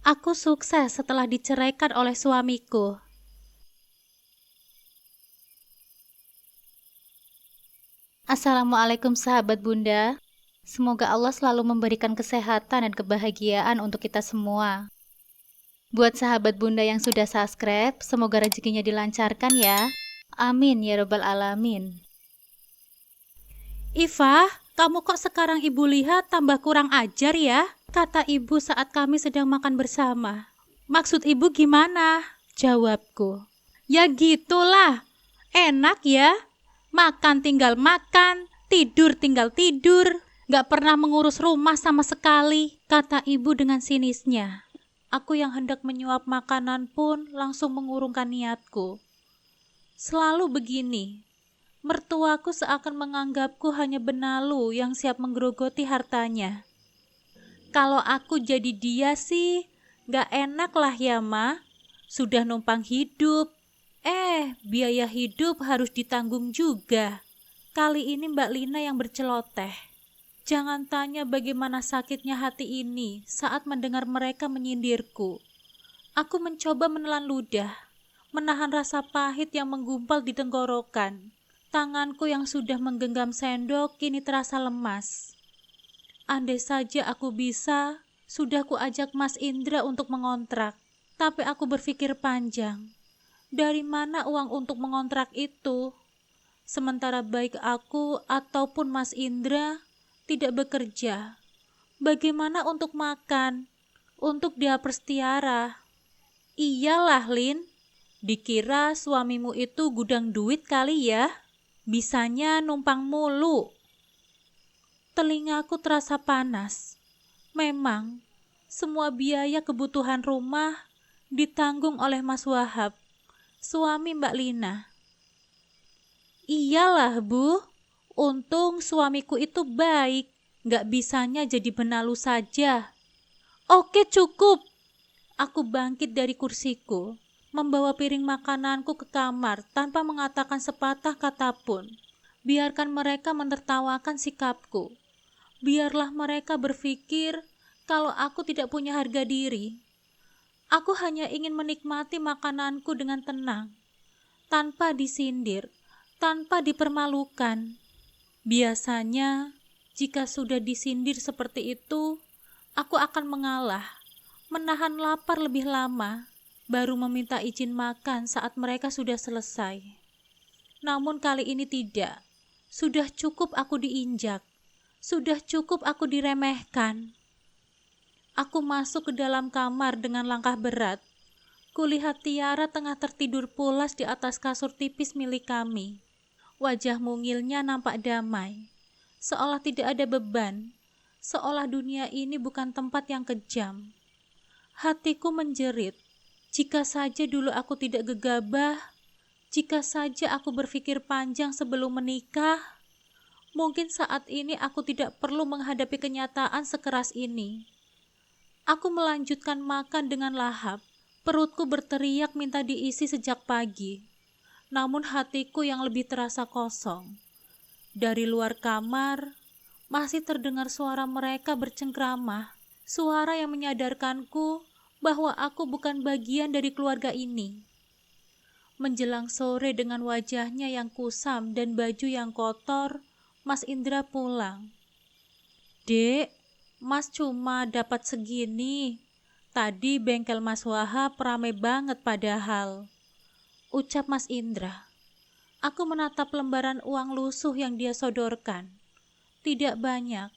Aku sukses setelah diceraikan oleh suamiku. Assalamualaikum sahabat Bunda. Semoga Allah selalu memberikan kesehatan dan kebahagiaan untuk kita semua. Buat sahabat Bunda yang sudah subscribe, semoga rezekinya dilancarkan ya. Amin ya robbal alamin. Iva, kamu kok sekarang ibu lihat tambah kurang ajar ya? Kata ibu saat kami sedang makan bersama. Maksud ibu gimana? Jawabku. Ya gitulah, enak ya. Makan tinggal makan, tidur tinggal tidur. Gak pernah mengurus rumah sama sekali, kata ibu dengan sinisnya. Aku yang hendak menyuap makanan pun langsung mengurungkan niatku. Selalu begini, mertuaku seakan menganggapku hanya benalu yang siap menggerogoti hartanya. Kalau aku jadi dia sih, gak enak lah ya Ma. Sudah numpang hidup, biaya hidup harus ditanggung juga. Kali ini Mbak Lina yang berceloteh. Jangan tanya bagaimana sakitnya hati ini saat mendengar mereka menyindirku. Aku mencoba menelan ludah, menahan rasa pahit yang menggumpal di tenggorokan. Tanganku yang sudah menggenggam sendok kini terasa lemas. Andai saja aku bisa, sudah ku ajak Mas Indra untuk mengontrak. Tapi aku berpikir panjang. Dari mana uang untuk mengontrak itu? Sementara baik aku ataupun Mas Indra tidak bekerja. Bagaimana untuk makan? Untuk dihapus Tiara? Iyalah Lin, dikira suamimu itu gudang duit kali ya? Bisanya numpang mulu. Telingaku terasa panas. Memang, semua biaya kebutuhan rumah ditanggung oleh Mas Wahab, suami Mbak Lina. Iyalah Bu, untung suamiku itu baik, gak bisanya jadi benalu saja. Oke cukup. Aku bangkit dari kursiku, membawa piring makananku ke kamar tanpa mengatakan sepatah kata pun. Biarkan mereka menertawakan sikapku. Biarlah mereka berpikir kalau aku tidak punya harga diri. Aku hanya ingin menikmati makananku dengan tenang, tanpa disindir, tanpa dipermalukan. Biasanya, jika sudah disindir seperti itu, aku akan mengalah, menahan lapar lebih lama, baru meminta izin makan saat mereka sudah selesai. Namun kali ini tidak. Sudah cukup aku diinjak. Sudah cukup aku diremehkan. Aku masuk ke dalam kamar dengan langkah berat. Kulihat Tiara tengah tertidur pulas di atas kasur tipis milik kami. Wajah mungilnya nampak damai, seolah tidak ada beban, seolah dunia ini bukan tempat yang kejam. Hatiku menjerit, jika saja dulu aku tidak gegabah, jika saja aku berpikir panjang sebelum menikah, mungkin saat ini aku tidak perlu menghadapi kenyataan sekeras ini. Aku melanjutkan makan dengan lahap. Perutku berteriak minta diisi sejak pagi. Namun hatiku yang lebih terasa kosong. Dari luar kamar, masih terdengar suara mereka bercengkrama. Suara yang menyadarkanku bahwa aku bukan bagian dari keluarga ini. Menjelang sore dengan wajahnya yang kusam dan baju yang kotor, Mas Indra pulang. Dek, Mas cuma dapat segini. Tadi bengkel Mas Wahab ramai banget padahal. Ucap Mas Indra. Aku menatap lembaran uang lusuh yang dia sodorkan. Tidak banyak,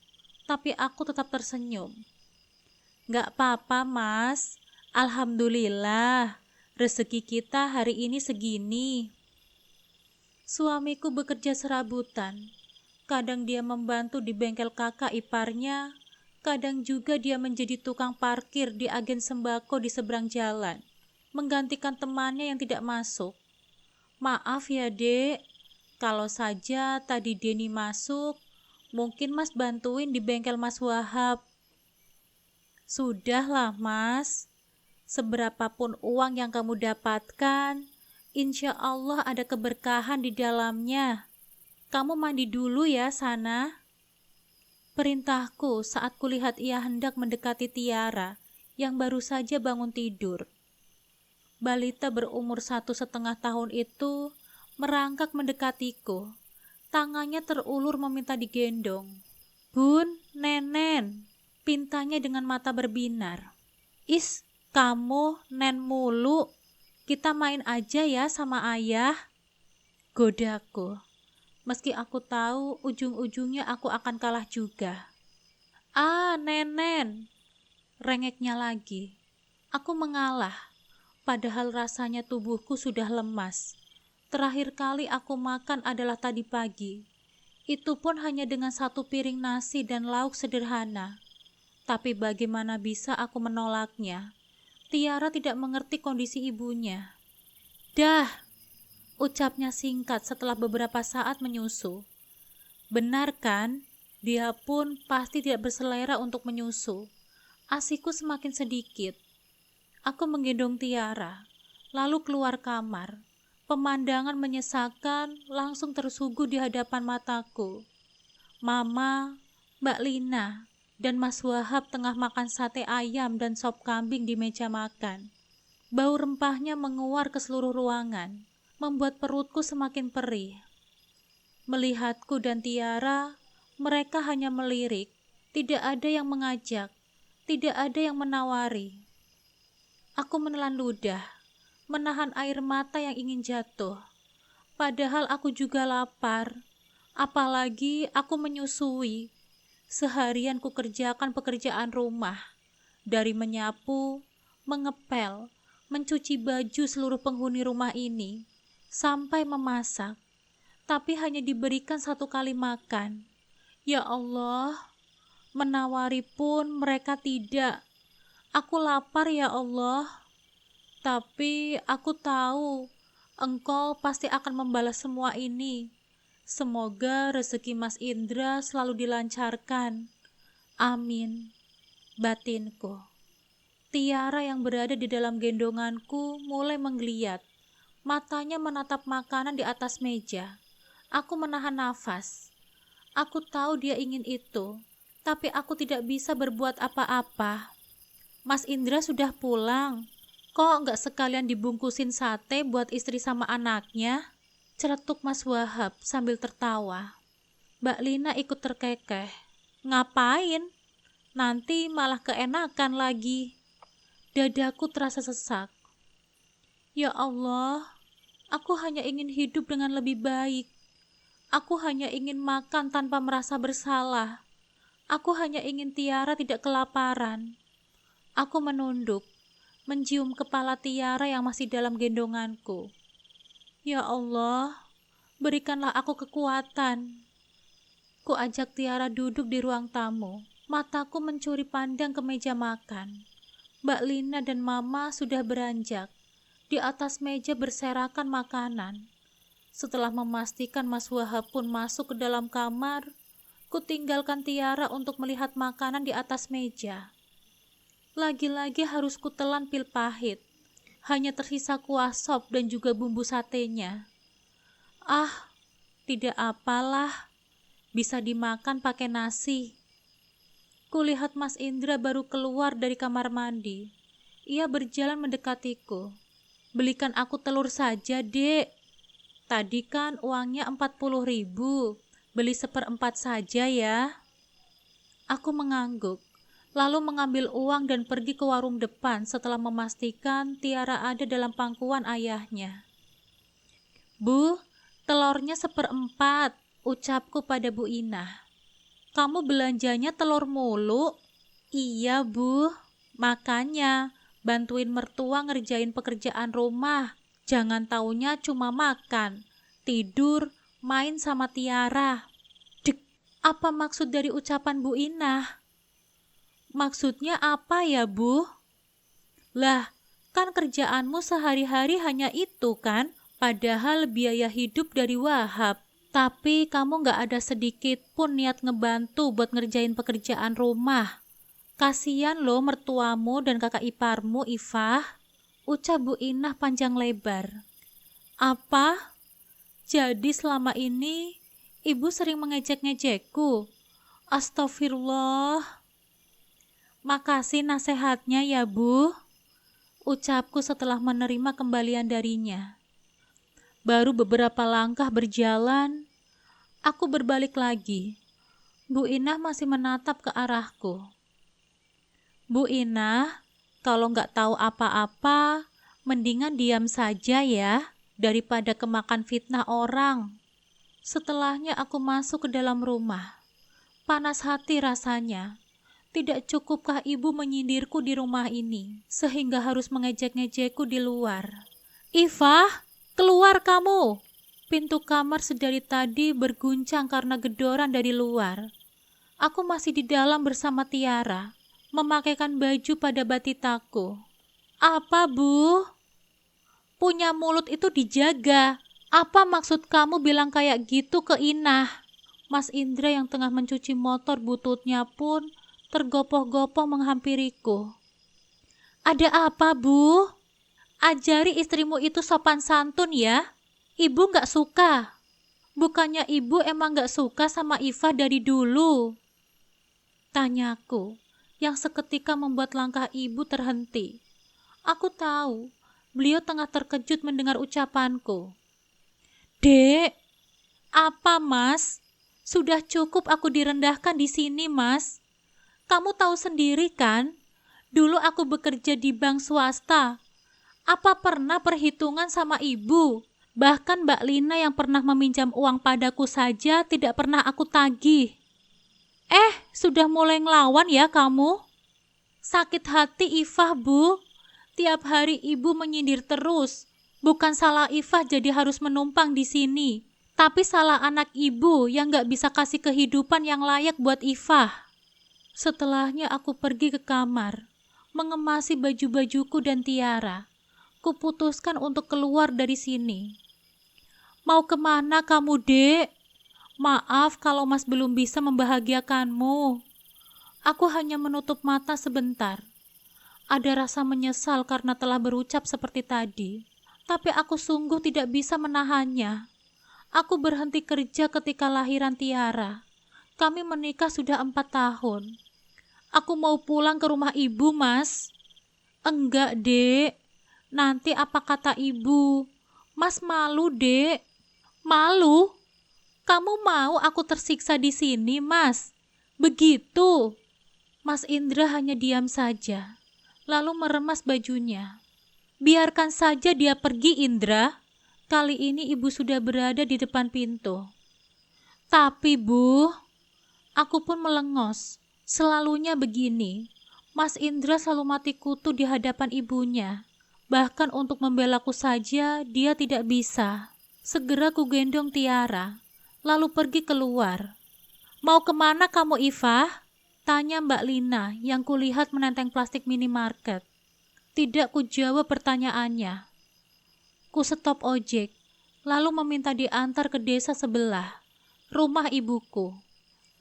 tapi aku tetap tersenyum. Gak apa-apa Mas, Alhamdulillah, rezeki kita hari ini segini. Suamiku bekerja serabutan. Kadang dia membantu di bengkel kakak iparnya, kadang juga dia menjadi tukang parkir di agen sembako di seberang jalan, menggantikan temannya yang tidak masuk. Maaf ya Dek, kalau saja tadi Denny masuk, mungkin Mas bantuin di bengkel Mas Wahab. Sudahlah Mas, seberapapun uang yang kamu dapatkan, insya Allah ada keberkahan di dalamnya. Kamu mandi dulu ya sana. Perintahku saat kulihat ia hendak mendekati Tiara yang baru saja bangun tidur. Balita berumur 1,5 tahun itu merangkak mendekatiku. Tangannya terulur meminta digendong. "Bun, Nenen," pintanya dengan mata berbinar. "Is, kamu nen mulu. Kita main aja ya sama ayah," godaku. Meski aku tahu ujung-ujungnya aku akan kalah juga. "Ah, Nenen," rengeknya lagi. Aku mengalah, padahal rasanya tubuhku sudah lemas. Terakhir kali aku makan adalah tadi pagi. Itu pun hanya dengan 1 piring nasi dan lauk sederhana. Tapi bagaimana bisa aku menolaknya? Tiara tidak mengerti kondisi ibunya. "Dah," ucapnya singkat setelah beberapa saat menyusu. Benar kan? Dia pun pasti tidak berselera untuk menyusu. ASIku semakin sedikit. Aku menggendong Tiara, lalu keluar kamar. Pemandangan menyesakan langsung tersuguh di hadapan mataku. Mama, Mbak Lina, dan Mas Wahab tengah makan sate ayam dan sop kambing di meja makan. Bau rempahnya menguar ke seluruh ruangan, membuat perutku semakin perih. Melihatku dan Tiara, mereka hanya melirik. Tidak ada yang mengajak, tidak ada yang menawari. Aku menelan ludah, menahan air mata yang ingin jatuh. Padahal aku juga lapar, apalagi aku menyusui. Seharian ku kerjakan pekerjaan rumah, dari menyapu, mengepel, mencuci baju seluruh penghuni rumah ini, sampai memasak. Tapi hanya diberikan 1 kali makan. Ya Allah, menawari pun mereka tidak. Aku lapar ya Allah. Tapi aku tahu Engkau pasti akan membalas semua ini. Semoga rezeki Mas Indra selalu dilancarkan. Amin, batinku. Tiara yang berada di dalam gendonganku mulai menggeliat. Matanya menatap makanan di atas meja. Aku menahan nafas. Aku tahu dia ingin itu, tapi aku tidak bisa berbuat apa-apa. Mas Indra sudah pulang. Kok nggak sekalian dibungkusin sate buat istri sama anaknya? Celetuk Mas Wahab sambil tertawa. Mbak Lina ikut terkekeh. Ngapain? Nanti malah keenakan lagi. Dadaku terasa sesak. Ya Allah, aku hanya ingin hidup dengan lebih baik. Aku hanya ingin makan tanpa merasa bersalah. Aku hanya ingin Tiara tidak kelaparan. Aku menunduk, mencium kepala Tiara yang masih dalam gendonganku. Ya Allah, berikanlah aku kekuatan. Ku ajak Tiara duduk di ruang tamu. Mataku mencuri pandang ke meja makan. Mbak Lina dan Mama sudah beranjak. Di atas meja berserakan makanan. Setelah memastikan Mas Wahab pun masuk ke dalam kamar, ku tinggalkan Tiara untuk melihat makanan di atas meja. Lagi-lagi harus kutelan pil pahit. Hanya tersisa kuah sop dan juga bumbu satenya. Ah, tidak apalah. Bisa dimakan pakai nasi. Kulihat Mas Indra baru keluar dari kamar mandi. Ia berjalan mendekatiku. Belikan aku telur saja, Dek. Tadi kan uangnya 40.000. Beli 1/4 saja ya. Aku mengangguk. Lalu mengambil uang dan pergi ke warung depan setelah memastikan Tiara ada dalam pangkuan ayahnya. Bu, telurnya 1/4, ucapku pada Bu Inah. Kamu belanjanya telur mulu? Iya Bu, makanya bantuin mertua ngerjain pekerjaan rumah. Jangan taunya cuma makan, tidur, main sama Tiara. Dek, apa maksud dari ucapan Bu Inah? Maksudnya apa ya, Bu? Lah, kan kerjaanmu sehari-hari hanya itu kan? Padahal biaya hidup dari Wahab. Tapi kamu gak ada sedikit pun niat ngebantu buat ngerjain pekerjaan rumah. Kasian loh mertuamu dan kakak iparmu, Ifah. Ucap Bu Inah panjang lebar. Apa? Jadi selama ini ibu sering mengejek-ngejekku? Astagfirullah. Makasih nasihatnya ya Bu, ucapku setelah menerima kembalian darinya. Baru beberapa langkah berjalan, aku berbalik lagi. Bu Inah masih menatap ke arahku. Bu Inah, kalau nggak tahu apa-apa, mendingan diam saja ya, daripada kemakan fitnah orang. Setelahnya aku masuk ke dalam rumah. Panas hati rasanya. Tidak cukupkah ibu menyindirku di rumah ini, sehingga harus mengejek-ngejekku di luar. Ifah, keluar kamu! Pintu kamar sedari tadi berguncang karena gedoran dari luar. Aku masih di dalam bersama Tiara, memakaikan baju pada batitaku. Apa, Bu? Punya mulut itu dijaga. Apa maksud kamu bilang kayak gitu ke Inah? Mas Indra yang tengah mencuci motor bututnya pun tergopoh-gopoh menghampiriku. Ada apa, Bu? Ajari istrimu itu sopan santun ya. Ibu gak suka. Bukannya ibu emang gak suka sama Ifah dari dulu? Tanyaku, yang seketika membuat langkah ibu terhenti. Aku tahu, beliau tengah terkejut mendengar ucapanku. Dek, apa Mas? Sudah cukup aku direndahkan di sini, Mas. Kamu tahu sendiri kan, dulu aku bekerja di bank swasta. Apa pernah perhitungan sama ibu? Bahkan Mbak Lina yang pernah meminjam uang padaku saja tidak pernah aku tagih. Sudah mulai ngelawan ya kamu? Sakit hati Ifah, Bu. Tiap hari ibu menyindir terus. Bukan salah Ifah jadi harus menumpang di sini, tapi salah anak ibu yang gak bisa kasih kehidupan yang layak buat Ifah. Setelahnya aku pergi ke kamar, mengemasi baju-bajuku dan Tiara. Kuputuskan untuk keluar dari sini. Mau kemana kamu, Dek? Maaf kalau Mas belum bisa membahagiakanmu. Aku hanya menutup mata sebentar. Ada rasa menyesal karena telah berucap seperti tadi, tapi aku sungguh tidak bisa menahannya. Aku berhenti kerja ketika lahiran Tiara. Kami menikah sudah 4 tahun. Aku mau pulang ke rumah ibu, Mas. Enggak, Dek. Nanti apa kata ibu? Mas malu, Dek. Malu? Kamu mau aku tersiksa di sini, Mas? Begitu. Mas Indra hanya diam saja, lalu meremas bajunya. Biarkan saja dia pergi, Indra. Kali ini ibu sudah berada di depan pintu. Tapi, Bu, aku pun melengos. Selalunya begini. Mas Indra selalu mati kutu di hadapan ibunya. Bahkan untuk membelaku saja dia tidak bisa. Segera ku gendong Tiara, lalu pergi keluar. Mau kemana kamu, Ifah? Tanya Mbak Lina yang kulihat menenteng plastik minimarket. Tidak kujawab pertanyaannya. Ku stop ojek, lalu meminta diantar ke desa sebelah, rumah ibuku.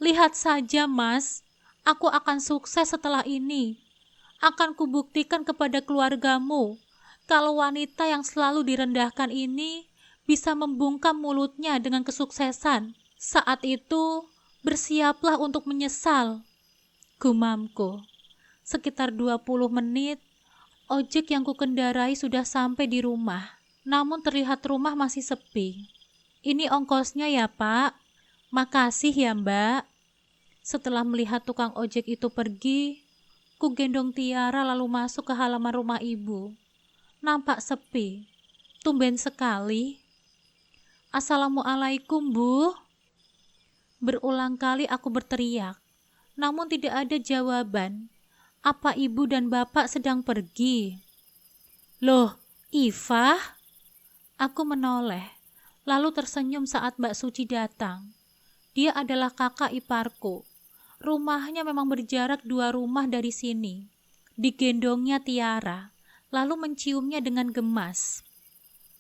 Lihat saja, Mas, aku akan sukses setelah ini. Akan kubuktikan kepada keluargamu kalau wanita yang selalu direndahkan ini bisa membungkam mulutnya dengan kesuksesan. Saat itu, bersiaplah untuk menyesal. Gumamku. Sekitar 20 menit, ojek yang kukendarai sudah sampai di rumah. Namun terlihat rumah masih sepi. Ini ongkosnya ya, Pak. Makasih ya, Mbak. Setelah melihat tukang ojek itu pergi, ku gendong Tiara lalu masuk ke halaman rumah ibu. Nampak sepi. Tumben sekali. Assalamualaikum, Bu. Berulang kali aku berteriak, namun tidak ada jawaban. Apa ibu dan bapak sedang pergi? Loh, Ifah? Aku menoleh, lalu tersenyum saat Mbak Suci datang. Dia adalah kakak iparku. Rumahnya memang berjarak 2 rumah dari sini. Digendongnya Tiara, lalu menciumnya dengan gemas.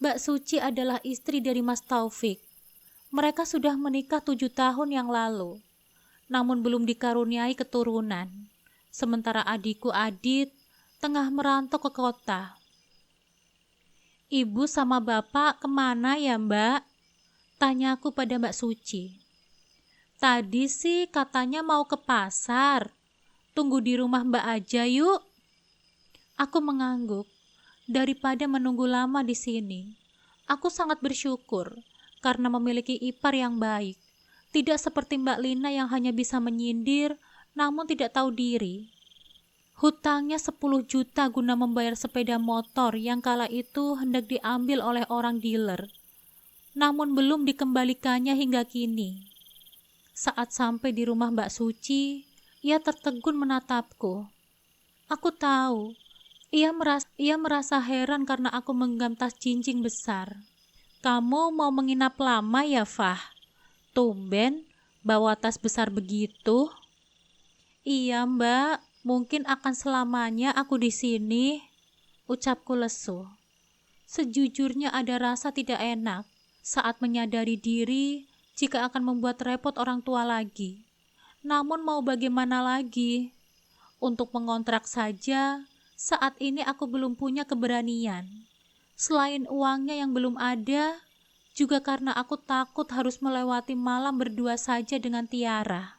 Mbak Suci adalah istri dari Mas Taufik. Mereka sudah menikah 7 tahun yang lalu, namun belum dikaruniai keturunan. Sementara adikku Adit tengah merantau ke kota. Ibu sama bapak kemana ya, Mbak? Tanyaku pada Mbak Suci. Tadi sih katanya mau ke pasar, Tunggu di rumah Mbak aja yuk. Aku mengangguk. Daripada menunggu lama di sini, aku sangat bersyukur karena memiliki ipar yang baik. Tidak seperti Mbak Lina yang hanya bisa menyindir namun tidak tahu diri. Hutangnya 10 juta guna membayar sepeda motor yang kala itu hendak diambil oleh orang dealer. Namun belum dikembalikannya hingga kini. Saat sampai di rumah Mbak Suci, ia tertegun menatapku. Aku tahu, ia merasa heran karena aku menggenggam tas jinjing besar. Kamu mau menginap lama ya, Fah? Tumben, bawa tas besar begitu. Iya, Mbak, mungkin akan selamanya aku di sini, ucapku lesu. Sejujurnya ada rasa tidak enak saat menyadari diri jika akan membuat repot orang tua lagi. Namun mau bagaimana lagi? Untuk mengontrak saja, saat ini aku belum punya keberanian. Selain uangnya yang belum ada, juga karena aku takut harus melewati malam berdua saja dengan Tiara.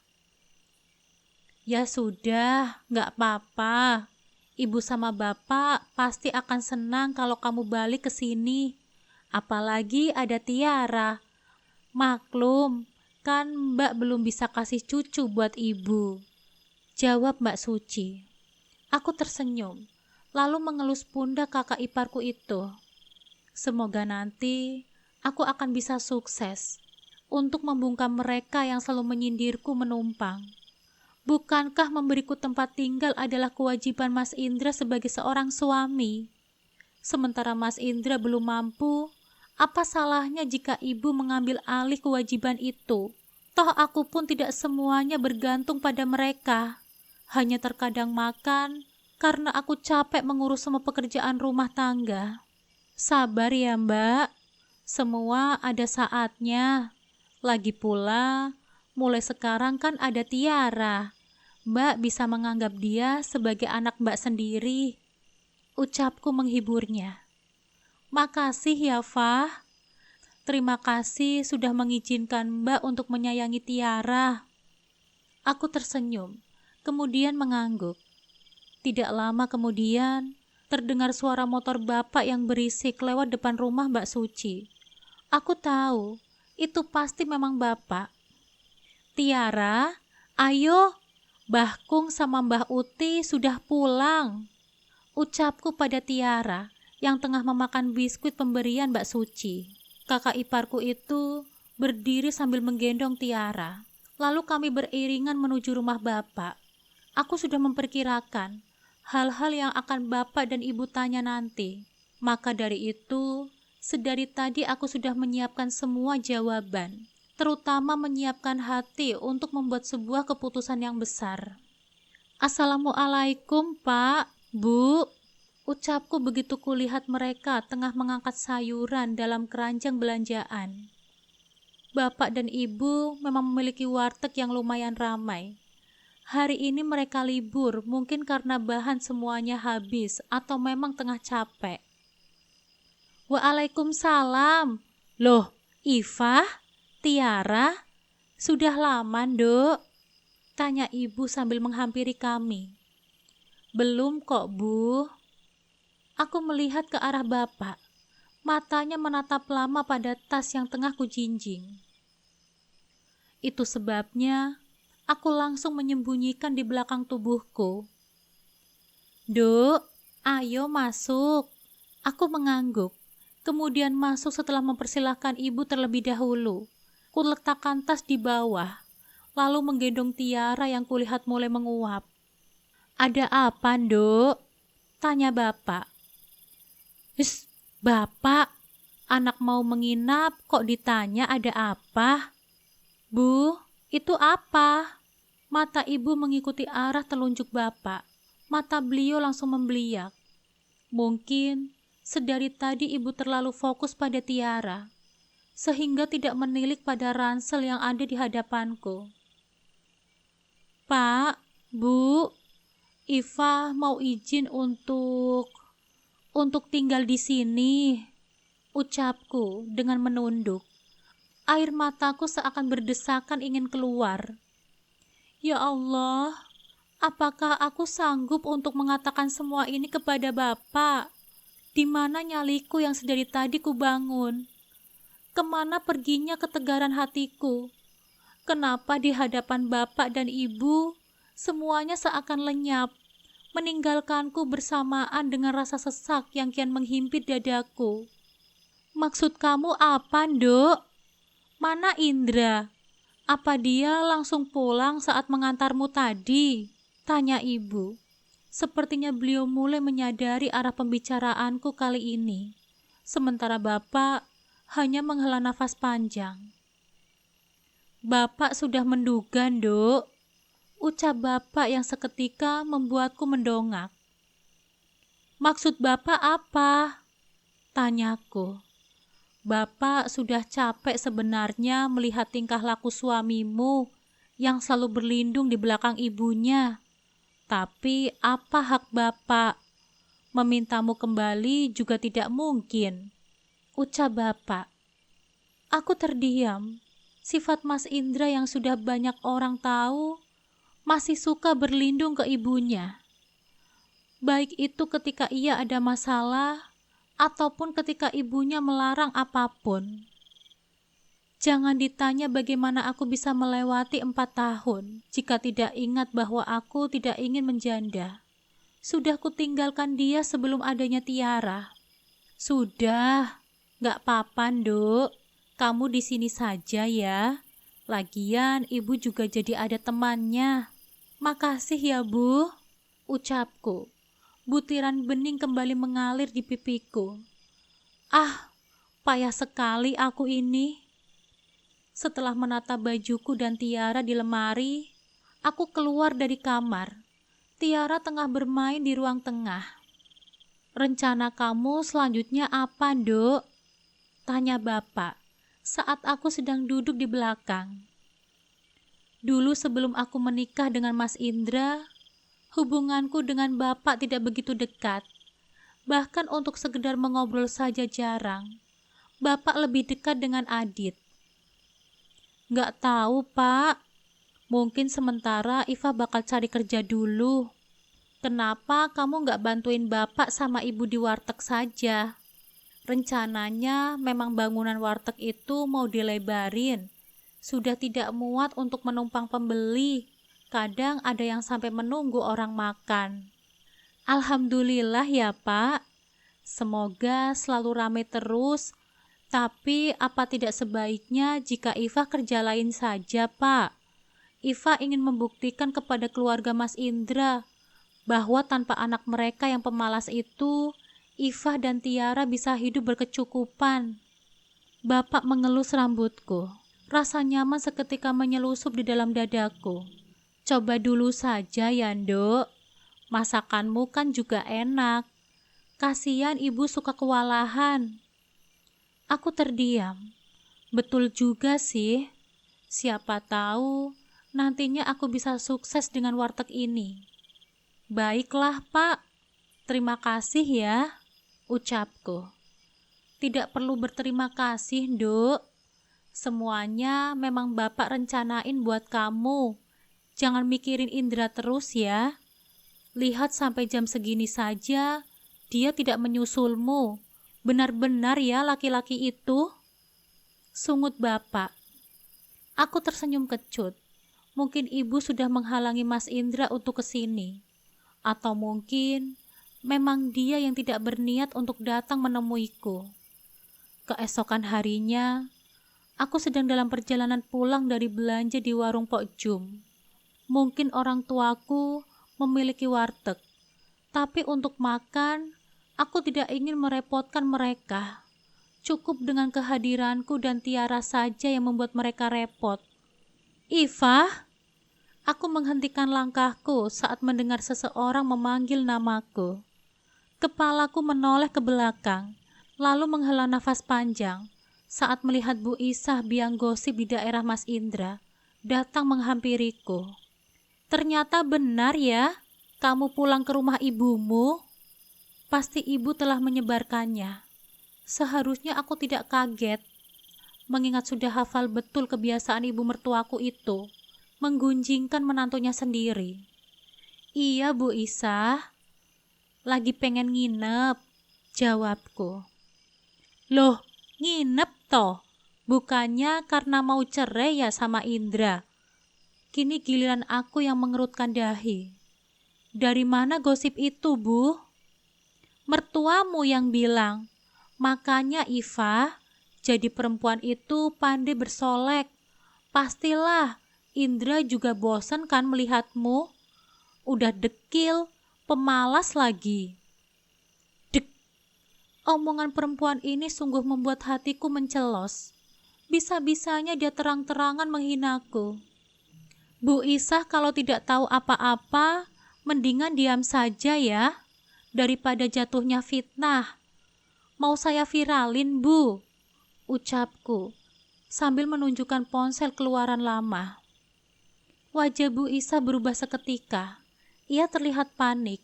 Ya sudah, gak apa-apa. Ibu sama bapak pasti akan senang kalau kamu balik ke sini. Apalagi ada Tiara. Maklum, kan Mbak belum bisa kasih cucu buat ibu, jawab Mbak Suci. Aku tersenyum, lalu mengelus pundak kakak iparku itu. Semoga nanti aku akan bisa sukses untuk membungkam mereka yang selalu menyindirku menumpang. Bukankah memberiku tempat tinggal adalah kewajiban Mas Indra sebagai seorang suami? Sementara Mas Indra belum mampu, apa salahnya jika ibu mengambil alih kewajiban itu? Toh aku pun tidak semuanya bergantung pada mereka. Hanya terkadang makan karena aku capek mengurus semua pekerjaan rumah tangga. Sabar ya Mbak, semua ada saatnya. Lagi pula, mulai sekarang kan ada Tiara. Mbak bisa menganggap dia sebagai anak Mbak sendiri, ucapku menghiburnya. Makasih ya Fah. Terima kasih sudah mengizinkan Mbak untuk menyayangi Tiara. Aku tersenyum, kemudian mengangguk. Tidak lama kemudian, terdengar suara motor bapak yang berisik lewat depan rumah Mbak Suci. Aku tahu, itu pasti memang bapak. Tiara, ayo, Mbah Kung sama Mbah Uti sudah pulang, ucapku pada Tiara yang tengah memakan biskuit pemberian Mbak Suci. Kakak iparku itu berdiri sambil menggendong Tiara. Lalu kami beriringan menuju rumah bapak. Aku sudah memperkirakan hal-hal yang akan bapak dan ibu tanya nanti. Maka dari itu, sedari tadi aku sudah menyiapkan semua jawaban, terutama menyiapkan hati untuk membuat sebuah keputusan yang besar. Assalamualaikum Pak, Bu, ucapku begitu kulihat mereka tengah mengangkat sayuran dalam keranjang belanjaan. Bapak dan ibu memang memiliki warteg yang lumayan ramai. Hari ini mereka libur, mungkin karena bahan semuanya habis atau memang tengah capek. Waalaikumsalam. Loh, Ifah, Tiara, sudah lama, Dok? Tanya ibu sambil menghampiri kami. Belum kok, Bu. Aku melihat ke arah bapak. Matanya menatap lama pada tas yang tengah kujinjing. Itu sebabnya aku langsung menyembunyikan di belakang tubuhku. Duk, ayo masuk. Aku mengangguk, kemudian masuk setelah mempersilahkan ibu terlebih dahulu. Kuletakkan tas di bawah, lalu menggendong Tiara yang kulihat mulai menguap. Ada apa, Duk? Tanya bapak. Bapak, anak mau menginap kok ditanya ada apa? Bu, itu apa? Mata ibu mengikuti arah telunjuk bapak. Mata beliau langsung membeliak. Mungkin sedari tadi ibu terlalu fokus pada Tiara, sehingga tidak menilik pada ransel yang ada di hadapanku. Pak, Bu, Iva mau izin untuk tinggal di sini, ucapku dengan menunduk. Air mataku seakan berdesakan ingin keluar. Ya Allah, Apakah aku sanggup untuk mengatakan semua ini kepada Bapak? Di mana nyaliku yang sedari tadi kubangun? Kemana perginya ketegaran hatiku? Kenapa di hadapan Bapak dan Ibu, semuanya seakan lenyap, meninggalkanku bersamaan dengan rasa sesak yang kian menghimpit dadaku? Maksud kamu apa, Nduk? Mana Indra? Apa dia langsung pulang saat mengantarmu tadi? Tanya ibu. Sepertinya beliau mulai menyadari arah pembicaraanku kali ini. Sementara Bapak hanya menghela nafas panjang. Bapak sudah menduga, Nduk. Ucap Bapak yang seketika membuatku mendongak. Maksud Bapak apa? Tanyaku. Bapak sudah capek sebenarnya melihat tingkah laku suamimu yang selalu berlindung di belakang ibunya. Tapi apa hak Bapak? Memintamu kembali juga tidak mungkin, ucap Bapak. Aku terdiam. Sifat Mas Indra yang sudah banyak orang tahu masih suka berlindung ke ibunya. Baik itu ketika ia ada masalah ataupun ketika ibunya melarang apapun. Jangan ditanya bagaimana aku bisa melewati 4 tahun jika tidak ingat bahwa aku tidak ingin menjanda. Sudah kutinggalkan dia sebelum adanya Tiara. Sudah, gak apa-apa, Nduk. Kamu di sini saja ya. Lagian ibu juga jadi ada temannya. Makasih ya, Bu, ucapku. Butiran bening kembali mengalir di pipiku. Ah, payah sekali aku ini. Setelah menata bajuku dan Tiara di lemari, aku keluar dari kamar. Tiara tengah bermain di ruang tengah. Rencana kamu selanjutnya apa, Nduk? Tanya Bapak saat aku sedang duduk di belakang. Dulu sebelum aku menikah dengan Mas Indra, hubunganku dengan Bapak tidak begitu dekat. Bahkan untuk sekedar mengobrol saja jarang. Bapak lebih dekat dengan Adit. Nggak tahu, Pak. Mungkin sementara Iva bakal cari kerja dulu. Kenapa kamu nggak bantuin Bapak sama Ibu di warteg saja? Rencananya memang bangunan warteg itu mau dilebarin. Sudah tidak muat untuk menumpang pembeli. Kadang ada yang sampai menunggu orang makan. Alhamdulillah ya, Pak. Semoga selalu ramai terus. Tapi apa tidak sebaiknya jika Iva kerja lain saja, Pak? Iva ingin membuktikan kepada keluarga Mas Indra bahwa tanpa anak mereka yang pemalas itu, Iva dan Tiara bisa hidup berkecukupan. Bapak mengelus rambutku. Rasa nyaman seketika menyelusup di dalam dadaku. Coba dulu saja ya, Nduk. Masakanmu kan juga enak. Kasihan ibu suka kewalahan. Aku terdiam. Betul juga sih. Siapa tahu nantinya aku bisa sukses dengan warteg ini. Baiklah, Pak. Terima kasih ya, ucapku. Tidak perlu berterima kasih, Nduk. Semuanya memang Bapak rencanain buat kamu. Jangan mikirin Indra terus ya. Lihat sampai jam segini saja, dia tidak menyusulmu. Benar-benar ya laki-laki itu? Sungut Bapak. Aku tersenyum kecut. Mungkin ibu sudah menghalangi Mas Indra untuk kesini. Atau mungkin memang dia yang tidak berniat untuk datang menemuiku. Keesokan harinya, aku sedang dalam perjalanan pulang dari belanja di warung Pok Jum. Mungkin orang tuaku memiliki warteg. Tapi untuk makan, aku tidak ingin merepotkan mereka. Cukup dengan kehadiranku dan Tiara saja yang membuat mereka repot. Iva, aku menghentikan langkahku saat mendengar seseorang memanggil namaku. Kepalaku menoleh ke belakang, lalu menghela nafas panjang saat melihat Bu Isah biang gosip di daerah Mas Indra datang menghampiriku. Ternyata benar ya, kamu pulang ke rumah ibumu. Pasti ibu telah menyebarkannya. Seharusnya aku tidak kaget, mengingat sudah hafal betul kebiasaan ibu mertuaku itu, menggunjingkan menantunya sendiri. Iya Bu Isah, lagi pengen nginep, jawabku. Loh, nginep toh? Bukannya karena mau cerai ya sama Indra? Kini giliran aku yang mengerutkan dahi. Dari mana gosip itu, Bu? Mertuamu yang bilang. Makanya Iva, jadi perempuan itu pandai bersolek. Pastilah, Indra juga bosan kan melihatmu? Udah dekil, pemalas lagi. Dek, omongan perempuan ini sungguh membuat hatiku mencelos. Bisa-bisanya dia terang-terangan menghinaku. Bu Isah kalau tidak tahu apa-apa, mendingan diam saja ya, daripada jatuhnya fitnah. Mau saya viralin, Bu? Ucapku, sambil menunjukkan ponsel keluaran lama. Wajah Bu Isah berubah seketika. Ia terlihat panik,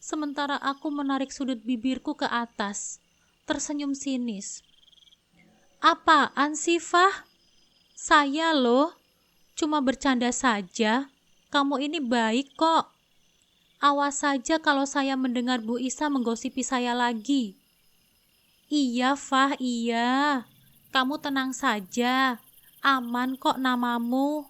sementara aku menarik sudut bibirku ke atas, tersenyum sinis. Apaan sih, Fah? Saya loh. Cuma bercanda saja, kamu ini baik kok. Awas saja kalau saya mendengar Bu Isah menggosipi saya lagi. Iya Fah, iya. Kamu tenang saja, aman kok namamu.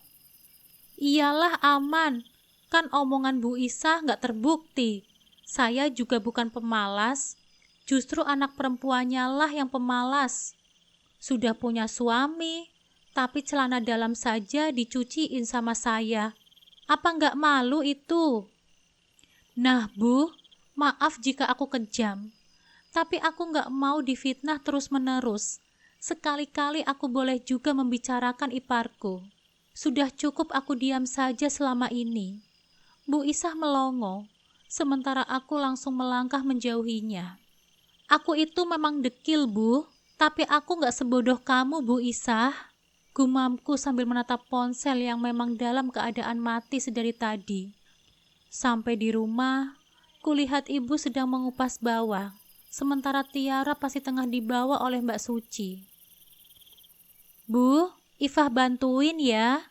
Iyalah aman, kan omongan Bu Isah gak terbukti. Saya juga bukan pemalas, justru anak perempuannya lah yang pemalas. Sudah punya suami, tapi celana dalam saja dicuciin sama saya. Apa nggak malu itu? Nah Bu, maaf jika aku kejam. Tapi aku nggak mau difitnah terus-menerus. Sekali-kali aku boleh juga membicarakan iparku. Sudah cukup aku diam saja selama ini. Bu Isah melongo, sementara aku langsung melangkah menjauhinya. Aku itu memang dekil Bu, tapi aku nggak sebodoh kamu Bu Isah. Gumamku sambil menatap ponsel yang memang dalam keadaan mati sedari tadi. Sampai di rumah, kulihat ibu sedang mengupas bawang, sementara Tiara pasti tengah dibawa oleh Mbak Suci. Bu, Ifah bantuin ya.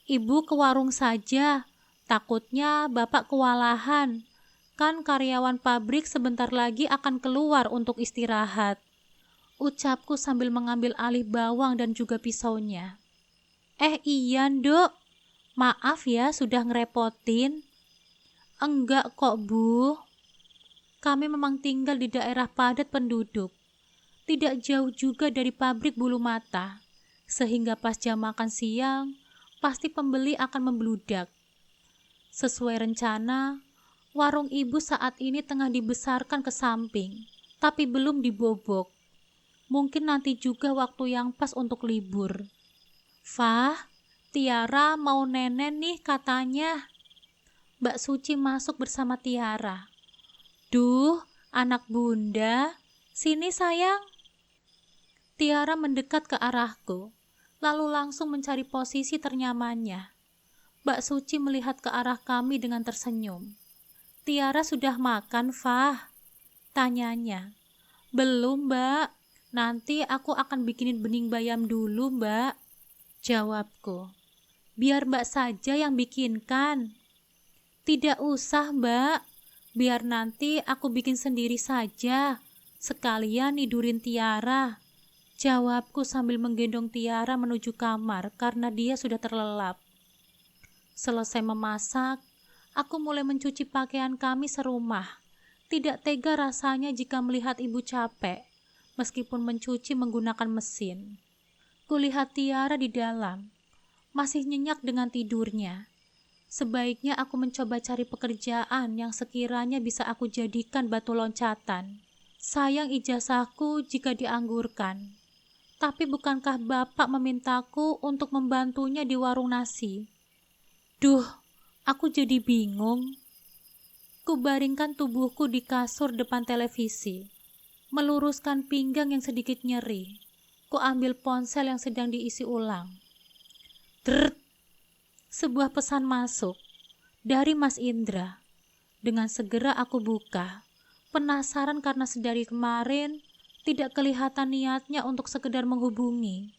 Ibu ke warung saja, takutnya bapak kewalahan. Kan karyawan pabrik sebentar lagi akan keluar untuk istirahat. Ucapku sambil mengambil alih bawang dan juga pisaunya. Iya Nduk, maaf ya sudah ngerepotin. Enggak kok Bu, kami memang tinggal di daerah padat penduduk, tidak jauh juga dari pabrik bulu mata, sehingga pas jam makan siang, pasti pembeli akan membludak. Sesuai rencana, warung ibu saat ini tengah dibesarkan ke samping, tapi belum dibobok. Mungkin nanti juga waktu yang pas untuk libur. Fah, Tiara mau nenek nih katanya. Mbak Suci masuk bersama Tiara. Duh, anak bunda, sini sayang. Tiara mendekat ke arahku, lalu langsung mencari posisi ternyamannya. Mbak Suci melihat ke arah kami dengan tersenyum. Tiara sudah makan, Fah? Tanyanya. Belum, Mbak. Nanti aku akan bikinin bening bayam dulu, Mbak. Jawabku. Biar Mbak saja yang bikinkan. Tidak usah, Mbak. Biar nanti aku bikin sendiri saja. Sekalian nidurin Tiara. Jawabku sambil menggendong Tiara menuju kamar karena dia sudah terlelap. Selesai memasak, aku mulai mencuci pakaian kami serumah. Tidak tega rasanya jika melihat ibu capek. Meskipun mencuci menggunakan mesin. Kulihat Tiara di dalam, masih nyenyak dengan tidurnya. Sebaiknya aku mencoba cari pekerjaan yang sekiranya bisa aku jadikan batu loncatan. Sayang ijazahku jika dianggurkan. Tapi bukankah bapak memintaku untuk membantunya di warung nasi? Duh, aku jadi bingung. Kubaringkan tubuhku di kasur depan televisi. Meluruskan pinggang yang sedikit nyeri. Ku ambil ponsel yang sedang diisi ulang. Drrrt. Sebuah pesan masuk dari Mas Indra. Dengan segera aku buka. Penasaran karena sedari kemarin tidak kelihatan niatnya untuk sekedar menghubungi.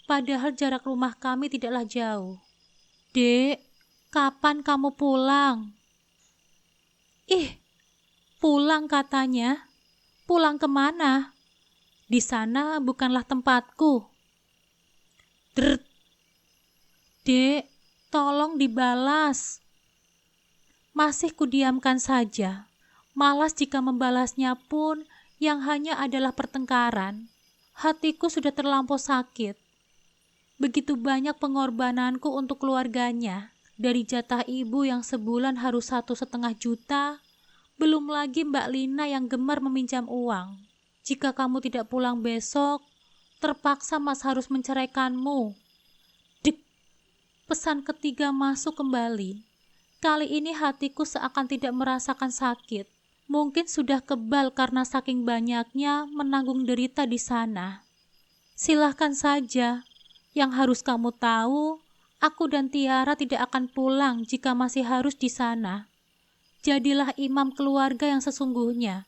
Padahal jarak rumah kami tidaklah jauh. Dek, kapan kamu pulang? Ih, pulang katanya. Pulang kemana? Di sana bukanlah tempatku. Dert. Dek, tolong dibalas. Masih kudiamkan saja. Malas jika membalasnya pun yang hanya adalah pertengkaran. Hatiku sudah terlampau sakit. Begitu banyak pengorbananku untuk keluarganya. Dari jatah ibu yang sebulan harus 1,5 juta, belum lagi Mbak Lina yang gemar meminjam uang. Jika kamu tidak pulang besok, terpaksa Mas harus menceraikanmu. Dek, pesan ketiga masuk kembali. Kali ini hatiku seakan tidak merasakan sakit. Mungkin sudah kebal karena saking banyaknya menanggung derita di sana. Silahkan saja. Yang harus kamu tahu, aku dan Tiara tidak akan pulang jika masih harus di sana. Jadilah imam keluarga yang sesungguhnya.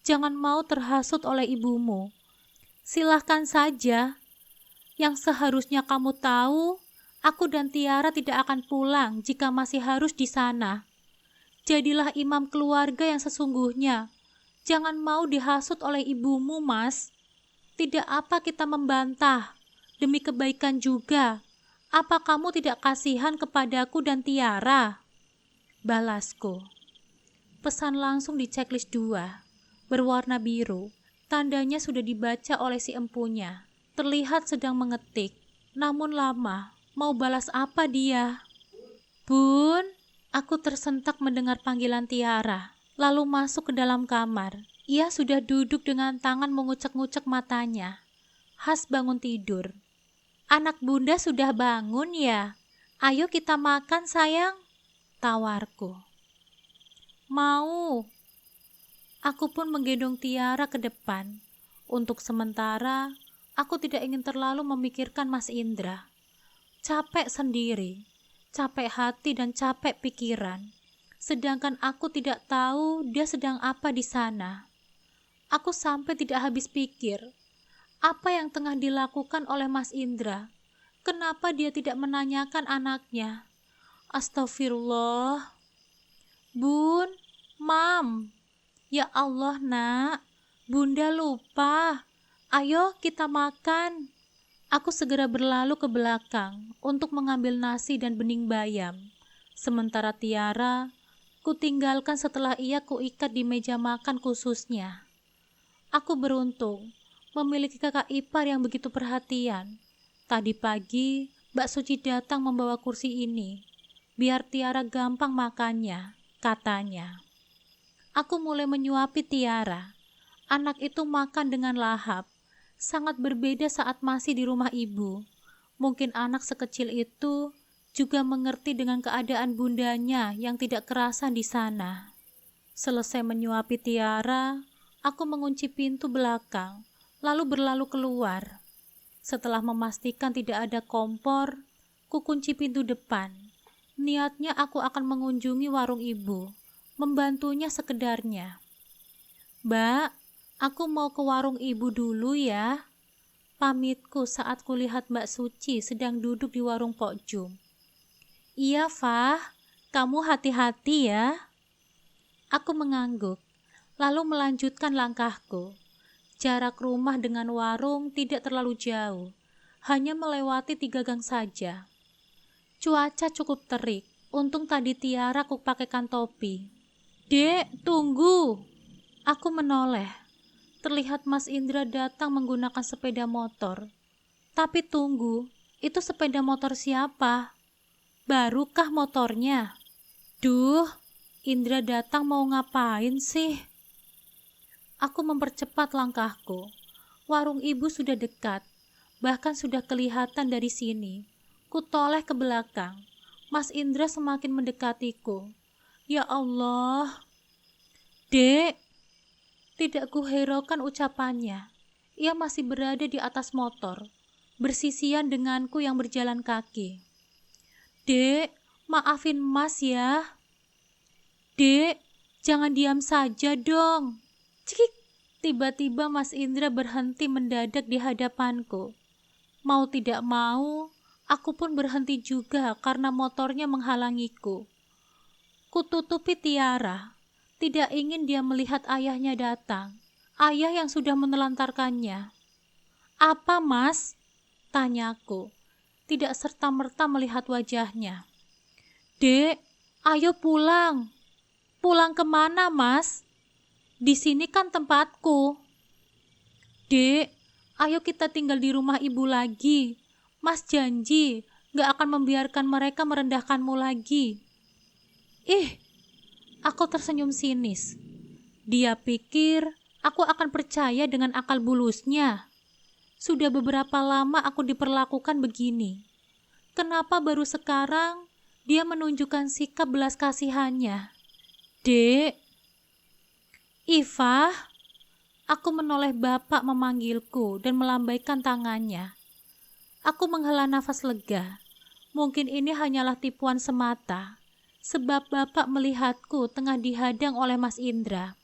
Jangan mau terhasut oleh ibumu. Silahkan saja. Yang seharusnya kamu tahu, aku dan Tiara tidak akan pulang jika masih harus di sana. Jadilah imam keluarga yang sesungguhnya. Jangan mau dihasut oleh ibumu, Mas. Tidak apa kita membantah. Demi kebaikan juga. Apa kamu tidak kasihan kepadaku dan Tiara? Balasku. Pesan langsung di checklist 2. Berwarna biru. Tandanya sudah dibaca oleh si empunya. Terlihat sedang mengetik. Namun lama. Mau balas apa dia? Bun, aku tersentak mendengar panggilan Tiara. Lalu masuk ke dalam kamar. Ia sudah duduk dengan tangan mengucek-ngucek matanya. Khas bangun tidur. Anak bunda sudah bangun ya? Ayo kita makan sayang, tawarku. Mau. Aku pun menggendong Tiara ke depan. Untuk sementara, aku tidak ingin terlalu memikirkan Mas Indra. Capek sendiri, capek hati dan capek pikiran. Sedangkan aku tidak tahu dia sedang apa di sana. Aku sampai tidak habis pikir. Apa yang tengah dilakukan oleh Mas Indra? Kenapa dia tidak menanyakan anaknya? Astagfirullah. Bun, Mam. Ya Allah nak, Bunda lupa. Ayo kita makan. Aku segera berlalu ke belakang untuk mengambil nasi dan bening bayam. Sementara Tiara, kutinggalkan setelah ia kuikat di meja makan khususnya. Aku beruntung memiliki kakak ipar yang begitu perhatian. Tadi pagi, Mbak Suci datang membawa kursi ini, biar Tiara gampang makannya, katanya. Aku mulai menyuapi Tiara. Anak itu makan dengan lahap, sangat berbeda saat masih di rumah ibu. Mungkin anak sekecil itu juga mengerti dengan keadaan bundanya yang tidak kerasan di sana. Selesai menyuapi Tiara, aku mengunci pintu belakang, lalu berlalu keluar. Setelah memastikan tidak ada kompor, kukunci pintu depan. Niatnya aku akan mengunjungi warung ibu, membantunya sekedarnya. Mbak, aku mau ke warung ibu dulu ya. Pamitku saat kulihat Mbak Suci sedang duduk di warung Pok Jum. Iya, Fah, kamu hati-hati ya. Aku mengangguk, lalu melanjutkan langkahku. Jarak rumah dengan warung tidak terlalu jauh, hanya melewati 3 gang saja. Cuaca cukup terik, untung tadi Tiara aku pakaikan topi. Dek, tunggu. Aku menoleh. Terlihat Mas Indra datang menggunakan sepeda motor. Tapi tunggu, itu sepeda motor siapa? Barukah motornya? Duh, Indra datang mau ngapain sih? Aku mempercepat langkahku. Warung ibu sudah dekat, bahkan sudah kelihatan dari sini. Kutoleh ke belakang. Mas Indra semakin mendekatiku. Ya Allah. Dek, tidak kuhiraukan ucapannya. Ia masih berada di atas motor, bersisian denganku yang berjalan kaki. Dek, maafin Mas ya. Dek, jangan diam saja dong. Cikik, tiba-tiba Mas Indra berhenti mendadak di hadapanku. Mau tidak mau, aku pun berhenti juga karena motornya menghalangiku. Kututupi Tiara. Tidak ingin dia melihat ayahnya datang, ayah yang sudah menelantarkannya. Apa, Mas? Tanyaku, tidak serta-merta melihat wajahnya. Dek, ayo pulang. Pulang kemana, Mas? Di sini kan tempatku. Dek, ayo kita tinggal di rumah ibu lagi. Mas janji gak akan membiarkan mereka merendahkanmu lagi. Ih, aku tersenyum sinis. Dia pikir aku akan percaya dengan akal bulusnya. Sudah beberapa lama aku diperlakukan begini. Kenapa baru sekarang dia menunjukkan sikap belas kasihannya? Dek, Ifah, aku menoleh bapak memanggilku dan melambaikan tangannya. Aku menghela nafas lega. Mungkin ini hanyalah tipuan semata, sebab bapak melihatku tengah dihadang oleh Mas Indra.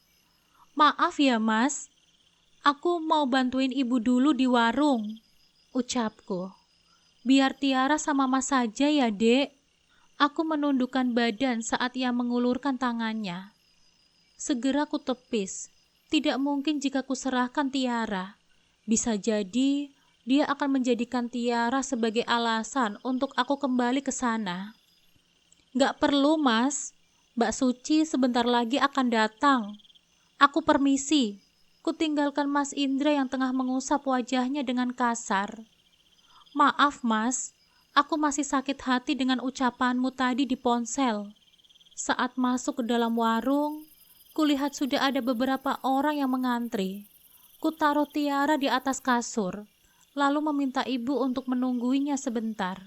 Maaf ya Mas, aku mau bantuin ibu dulu di warung, ucapku. Biar Tiara sama Mas saja ya dek. Aku menundukkan badan saat ia mengulurkan tangannya. Segera ku tepis. Tidak mungkin jika kuserahkan Tiara. Bisa jadi dia akan menjadikan Tiara sebagai alasan untuk aku kembali ke sana. Gak perlu Mas, Mbak Suci sebentar lagi akan datang. Aku permisi. Ku tinggalkan Mas Indra yang tengah mengusap wajahnya dengan kasar. Maaf Mas, aku masih sakit hati dengan ucapanmu tadi di ponsel. Saat masuk ke dalam warung, kulihat sudah ada beberapa orang yang mengantri. Ku taruh Tiara di atas kasur, lalu meminta ibu untuk menungguinya sebentar.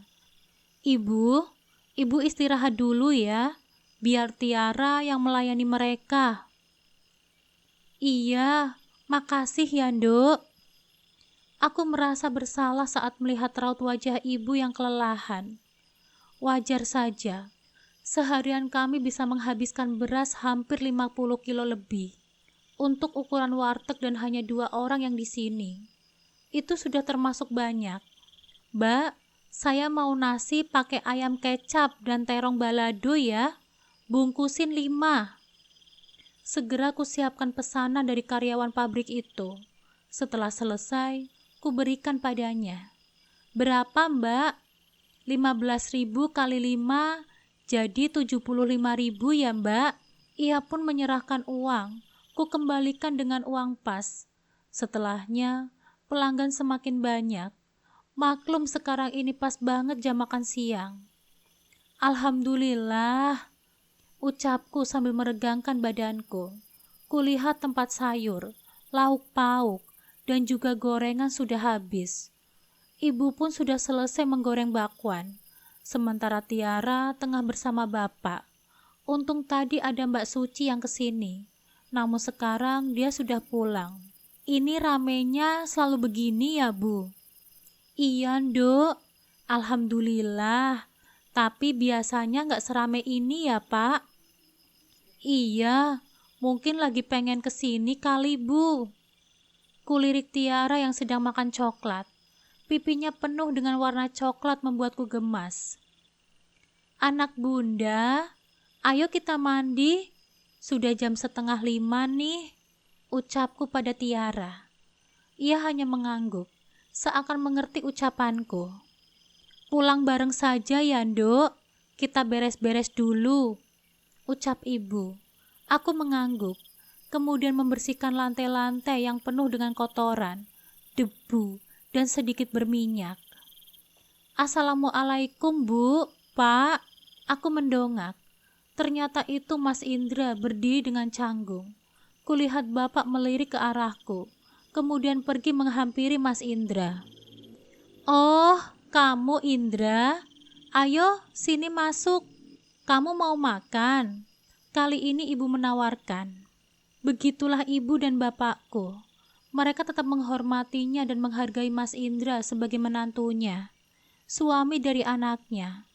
Ibu istirahat dulu ya, biar Tiara yang melayani mereka. Iya, makasih ya Nduk. Aku merasa bersalah saat melihat raut wajah ibu yang kelelahan. Wajar saja, seharian kami bisa menghabiskan beras hampir 50 kilo lebih. Untuk ukuran warteg dan hanya 2 orang yang di sini. Itu sudah termasuk banyak. Mbak, saya mau nasi pakai ayam kecap dan terong balado ya. Bungkusin 5. Segera ku siapkan pesanan dari karyawan pabrik itu. Setelah selesai, ku berikan padanya. Berapa mbak? 15.000 kali 5 jadi 75.000 ya mbak. Ia pun menyerahkan uang. Ku kembalikan dengan uang pas. Setelahnya, pelanggan semakin banyak. Maklum sekarang ini pas banget jam makan siang. Alhamdulillah, ucapku sambil meregangkan badanku. Kulihat tempat sayur, lauk pauk, dan juga gorengan sudah habis. Ibu pun sudah selesai menggoreng bakwan. Sementara Tiara tengah bersama bapak. Untung tadi ada Mbak Suci yang kesini. Namun sekarang dia sudah pulang. Ini ramenya selalu begini ya Bu? Iya Nduk, alhamdulillah. Tapi biasanya gak serame ini ya Pak? Iya, mungkin lagi pengen kesini kali Bu. Kulirik Tiara yang sedang makan coklat. Pipinya penuh dengan warna coklat membuatku gemas. Anak bunda, ayo kita mandi. Sudah jam 4:30 nih, ucapku pada Tiara. Ia hanya mengangguk, seakan mengerti ucapanku. Pulang bareng saja ya Nduk, kita beres-beres dulu, ucap ibu. Aku mengangguk, kemudian membersihkan lantai-lantai yang penuh dengan kotoran, debu, dan sedikit berminyak. Assalamualaikum Bu, Pak. Aku mendongak. Ternyata itu Mas Indra berdiri dengan canggung. Kulihat bapak melirik ke arahku, kemudian pergi menghampiri Mas Indra. Oh, kamu Indra? Ayo, sini masuk. Kamu mau makan? Kali ini ibu menawarkan. Begitulah ibu dan bapakku. Mereka tetap menghormatinya dan menghargai Mas Indra sebagai menantunya, suami dari anaknya.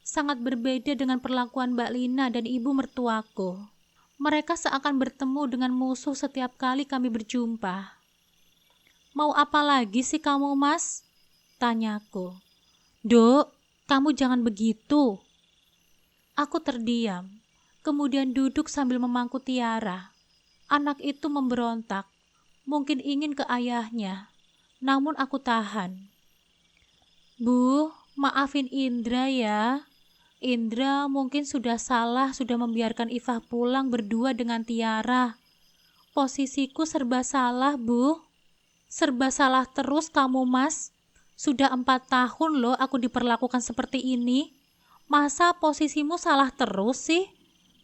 Sangat berbeda dengan perlakuan Mbak Lina dan ibu mertuaku. Mereka seakan bertemu dengan musuh setiap kali kami berjumpa. Mau apa lagi sih kamu Mas? Tanyaku. Dok, kamu jangan begitu. Aku terdiam. kemudian duduk sambil memangku Tiara. Anak itu memberontak, mungkin ingin ke ayahnya, namun aku tahan. Bu, maafin Indra ya. Indra mungkin sudah salah sudah membiarkan Ifah pulang berdua dengan Tiara. Posisiku serba salah, Bu. Serba salah terus kamu, Mas. Sudah 4 tahun loh aku diperlakukan seperti ini. Masa posisimu salah terus sih?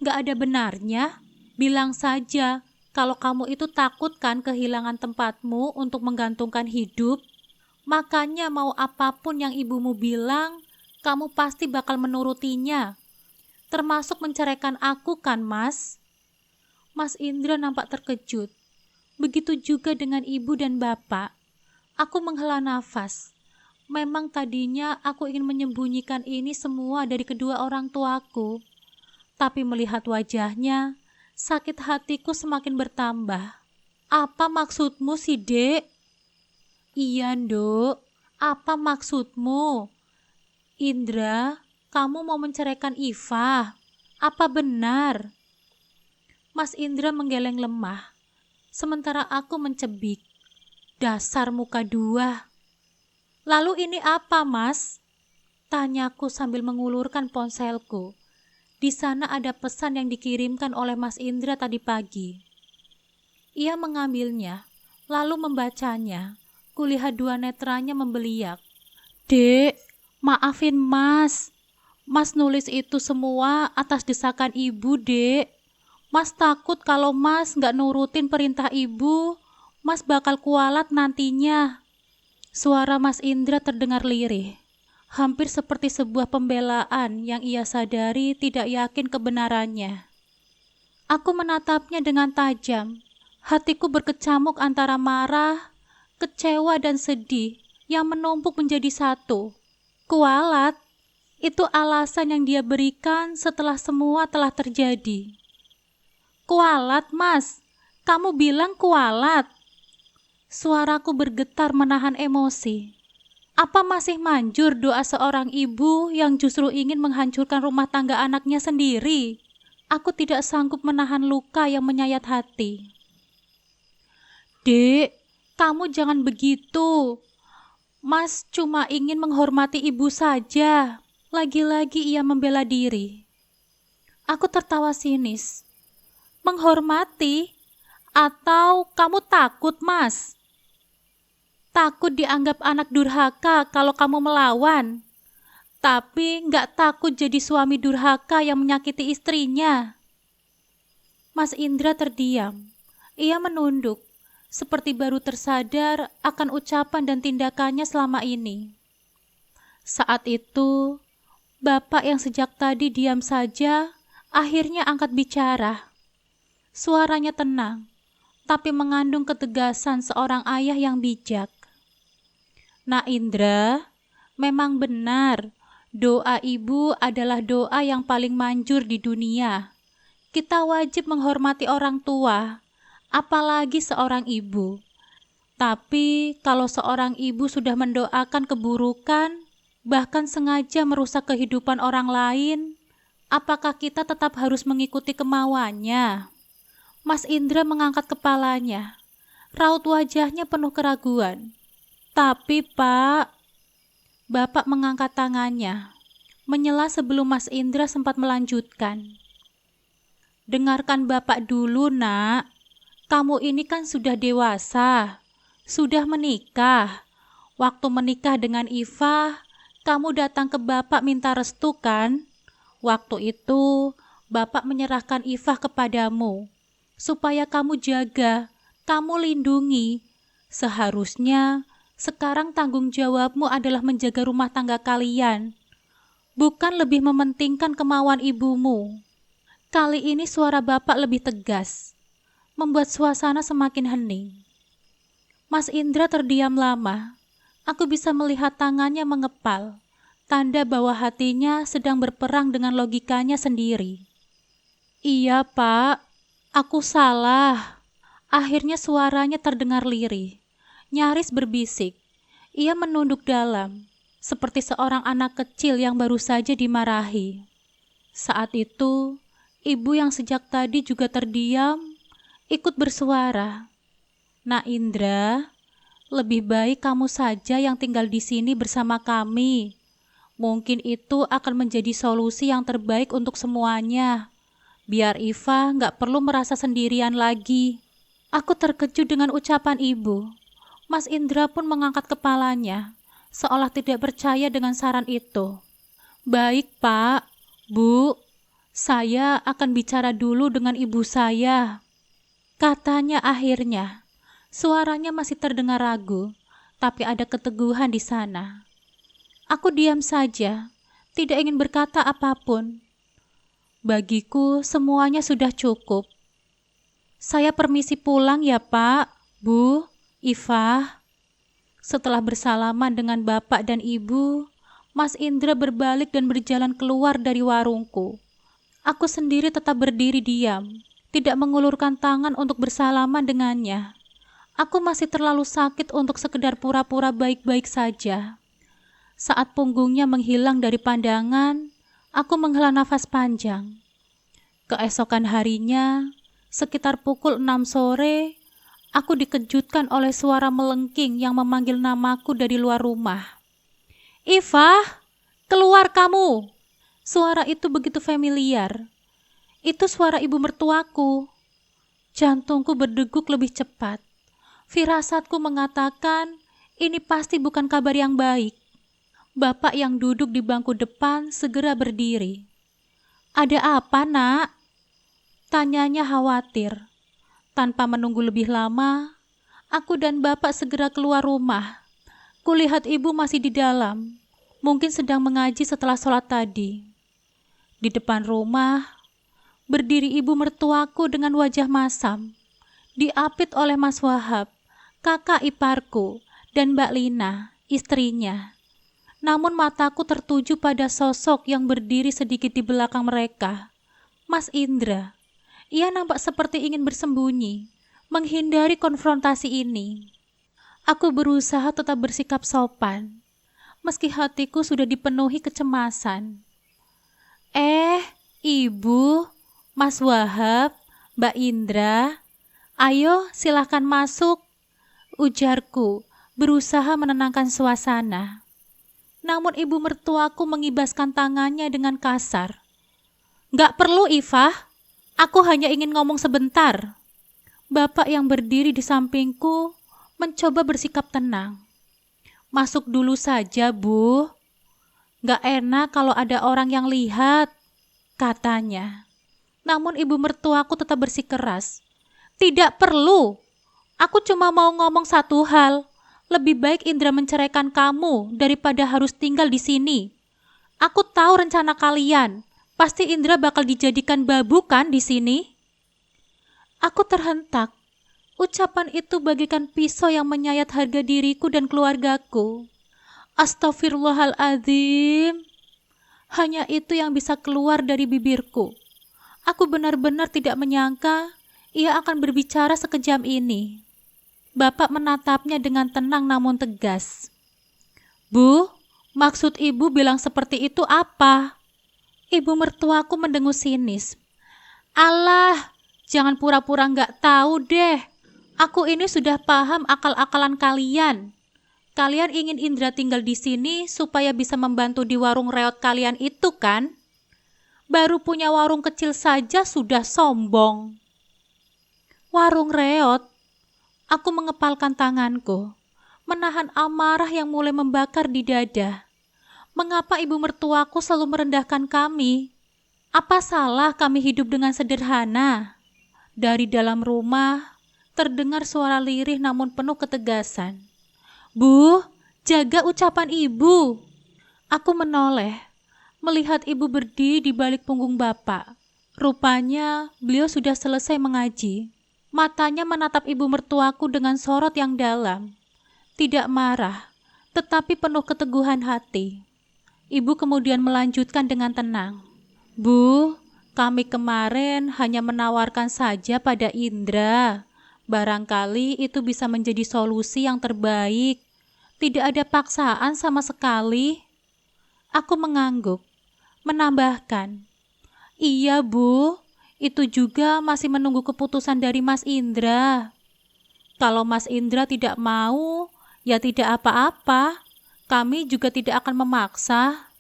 Gak ada benarnya. Bilang saja kalau kamu itu takut kan kehilangan tempatmu untuk menggantungkan hidup. Makanya mau apapun yang ibumu bilang, kamu pasti bakal menurutinya. Termasuk menceraikan aku kan, Mas? Mas Indra nampak terkejut. Begitu juga dengan ibu dan bapak. Aku menghela nafas. Memang tadinya aku ingin menyembunyikan ini semua dari kedua orang tuaku. Tapi melihat wajahnya, sakit hatiku semakin bertambah. Apa maksudmu sih, Dek? Iya, Nduk. Apa maksudmu? Indra, kamu mau menceraikan Ifah? Apa benar? Mas Indra menggeleng lemah, sementara aku mencebik. Dasar muka dua. Lalu ini apa, Mas? Tanyaku sambil mengulurkan ponselku. Di sana ada pesan yang dikirimkan oleh Mas Indra tadi pagi. Ia mengambilnya, lalu membacanya. Kulihat 2 netranya membeliak. Dek, maafin Mas. Mas nulis itu semua atas desakan ibu, Dek. Mas takut kalau Mas gak nurutin perintah ibu, Mas bakal kualat nantinya. Suara Mas Indra terdengar lirih, hampir seperti sebuah pembelaan yang ia sadari tidak yakin kebenarannya. Aku menatapnya dengan tajam. Hatiku berkecamuk antara marah, kecewa dan sedih yang menumpuk menjadi satu. Kualat, itu alasan yang dia berikan setelah semua telah terjadi. Kualat, Mas. Kamu bilang kualat. Suaraku bergetar menahan emosi. Apa masih manjur doa seorang ibu yang justru ingin menghancurkan rumah tangga anaknya sendiri? Aku tidak sanggup menahan luka yang menyayat hati. Dek, kamu jangan begitu. Mas cuma ingin menghormati ibu saja. Lagi-lagi ia membela diri. Aku tertawa sinis. Menghormati? Atau kamu takut, Mas? Takut dianggap anak durhaka kalau kamu melawan. Tapi nggak takut jadi suami durhaka yang menyakiti istrinya. Mas Indra terdiam. Ia menunduk, seperti baru tersadar akan ucapan dan tindakannya selama ini. Saat itu, bapak yang sejak tadi diam saja, akhirnya angkat bicara. Suaranya tenang, tapi mengandung ketegasan seorang ayah yang bijak. Nak Indra, memang benar, doa ibu adalah doa yang paling manjur di dunia. Kita wajib menghormati orang tua, apalagi seorang ibu. Tapi kalau seorang ibu sudah mendoakan keburukan, bahkan sengaja merusak kehidupan orang lain, apakah kita tetap harus mengikuti kemauannya? Mas Indra mengangkat kepalanya. Raut wajahnya penuh keraguan. Tapi Pak, Bapak mengangkat tangannya, menyela sebelum Mas Indra sempat melanjutkan. Dengarkan Bapak dulu, Nak. Kamu ini kan sudah dewasa, sudah menikah. Waktu menikah dengan Ifah, kamu datang ke Bapak minta restu kan? Waktu itu, Bapak menyerahkan Ifah kepadamu, supaya kamu jaga, kamu lindungi. Seharusnya, sekarang tanggung jawabmu adalah menjaga rumah tangga kalian, bukan lebih mementingkan kemauan ibumu. Kali ini suara Bapak lebih tegas, membuat suasana semakin hening. Mas Indra terdiam lama. Aku bisa melihat tangannya mengepal, tanda bahwa hatinya sedang berperang dengan logikanya sendiri. Iya Pak, aku salah. Akhirnya suaranya terdengar lirih, nyaris berbisik. Ia menunduk dalam, seperti seorang anak kecil yang baru saja dimarahi. Saat itu, Ibu yang sejak tadi juga terdiam, ikut bersuara. Nak Indra, lebih baik kamu saja yang tinggal di sini bersama kami. Mungkin itu akan menjadi solusi yang terbaik untuk semuanya. Biar Iva nggak perlu merasa sendirian lagi. Aku terkejut dengan ucapan ibu. Mas Indra pun mengangkat kepalanya, seolah tidak percaya dengan saran itu. Baik Pak, Bu, saya akan bicara dulu dengan ibu saya, katanya akhirnya. Suaranya masih terdengar ragu, tapi ada keteguhan di sana. Aku diam saja, tidak ingin berkata apapun. Bagiku semuanya sudah cukup. Saya permisi pulang ya Pak, Bu, Iva. Setelah bersalaman dengan bapak dan ibu, Mas Indra berbalik dan berjalan keluar dari warungku. Aku sendiri tetap berdiri diam, tidak mengulurkan tangan untuk bersalaman dengannya. Aku masih terlalu sakit untuk sekedar pura-pura baik-baik saja. Saat punggungnya menghilang dari pandangan, aku menghela nafas panjang. Keesokan harinya, sekitar pukul 6 sore, aku dikejutkan oleh suara melengking yang memanggil namaku dari luar rumah. Iva, keluar kamu! Suara itu begitu familiar. Itu suara ibu mertuaku. Jantungku berdegup lebih cepat. Firasatku mengatakan ini pasti bukan kabar yang baik. Bapak yang duduk di bangku depan segera berdiri. Ada apa, Nak? Tanyanya khawatir. Tanpa menunggu lebih lama, aku dan bapak segera keluar rumah. Kulihat ibu masih di dalam, mungkin sedang mengaji setelah sholat tadi. Di depan rumah, berdiri ibu mertuaku dengan wajah masam, diapit oleh Mas Wahab, kakak iparku, dan Mbak Lina, istrinya. Namun mataku tertuju pada sosok yang berdiri sedikit di belakang mereka, Mas Indra. Ia nampak seperti ingin bersembunyi, menghindari konfrontasi ini. Aku berusaha tetap bersikap sopan, meski hatiku sudah dipenuhi kecemasan. Ibu, Mas Wahab, Mbak Indra, ayo silahkan masuk, ujarku, berusaha menenangkan suasana. Namun ibu mertuaku mengibaskan tangannya dengan kasar. Gak perlu Iva, aku hanya ingin ngomong sebentar. Bapak yang berdiri di sampingku mencoba bersikap tenang. Masuk dulu saja, Bu. Gak enak kalau ada orang yang lihat, katanya. Namun ibu mertuaku tetap bersikeras. Tidak perlu. Aku cuma mau ngomong satu hal. Lebih baik Indra menceraikan kamu daripada harus tinggal di sini. Aku tahu rencana kalian. Pasti Indra bakal dijadikan babu kan di sini? Aku terhentak. Ucapan itu bagaikan pisau yang menyayat harga diriku dan keluargaku. Astaghfirullahaladzim. Hanya itu yang bisa keluar dari bibirku. Aku benar-benar tidak menyangka ia akan berbicara sekejam ini. Bapak menatapnya dengan tenang namun tegas. Bu, maksud ibu bilang seperti itu apa? Ibu mertuaku mendengus sinis. Alah, jangan pura-pura nggak tahu deh. Aku ini sudah paham akal-akalan kalian. Kalian ingin Indra tinggal di sini supaya bisa membantu di warung reot kalian itu kan? Baru punya warung kecil saja sudah sombong. Warung reot? Aku mengepalkan tanganku, menahan amarah yang mulai membakar di dada. Mengapa ibu mertuaku selalu merendahkan kami? Apa salah kami hidup dengan sederhana? Dari dalam rumah, terdengar suara lirih namun penuh ketegasan. Bu, jaga ucapan ibu. Aku menoleh, melihat ibu berdiri di balik punggung bapak. Rupanya beliau sudah selesai mengaji. Matanya menatap ibu mertuaku dengan sorot yang dalam. Tidak marah, tetapi penuh keteguhan hati. Ibu kemudian melanjutkan dengan tenang. Bu, kami kemarin hanya menawarkan saja pada Indra. Barangkali itu bisa menjadi solusi yang terbaik. Tidak ada paksaan sama sekali. Aku mengangguk, menambahkan. Iya Bu, Itu juga masih menunggu keputusan dari Mas Indra. Kalau Mas Indra tidak mau, ya tidak apa-apa. Kami juga tidak akan memaksa.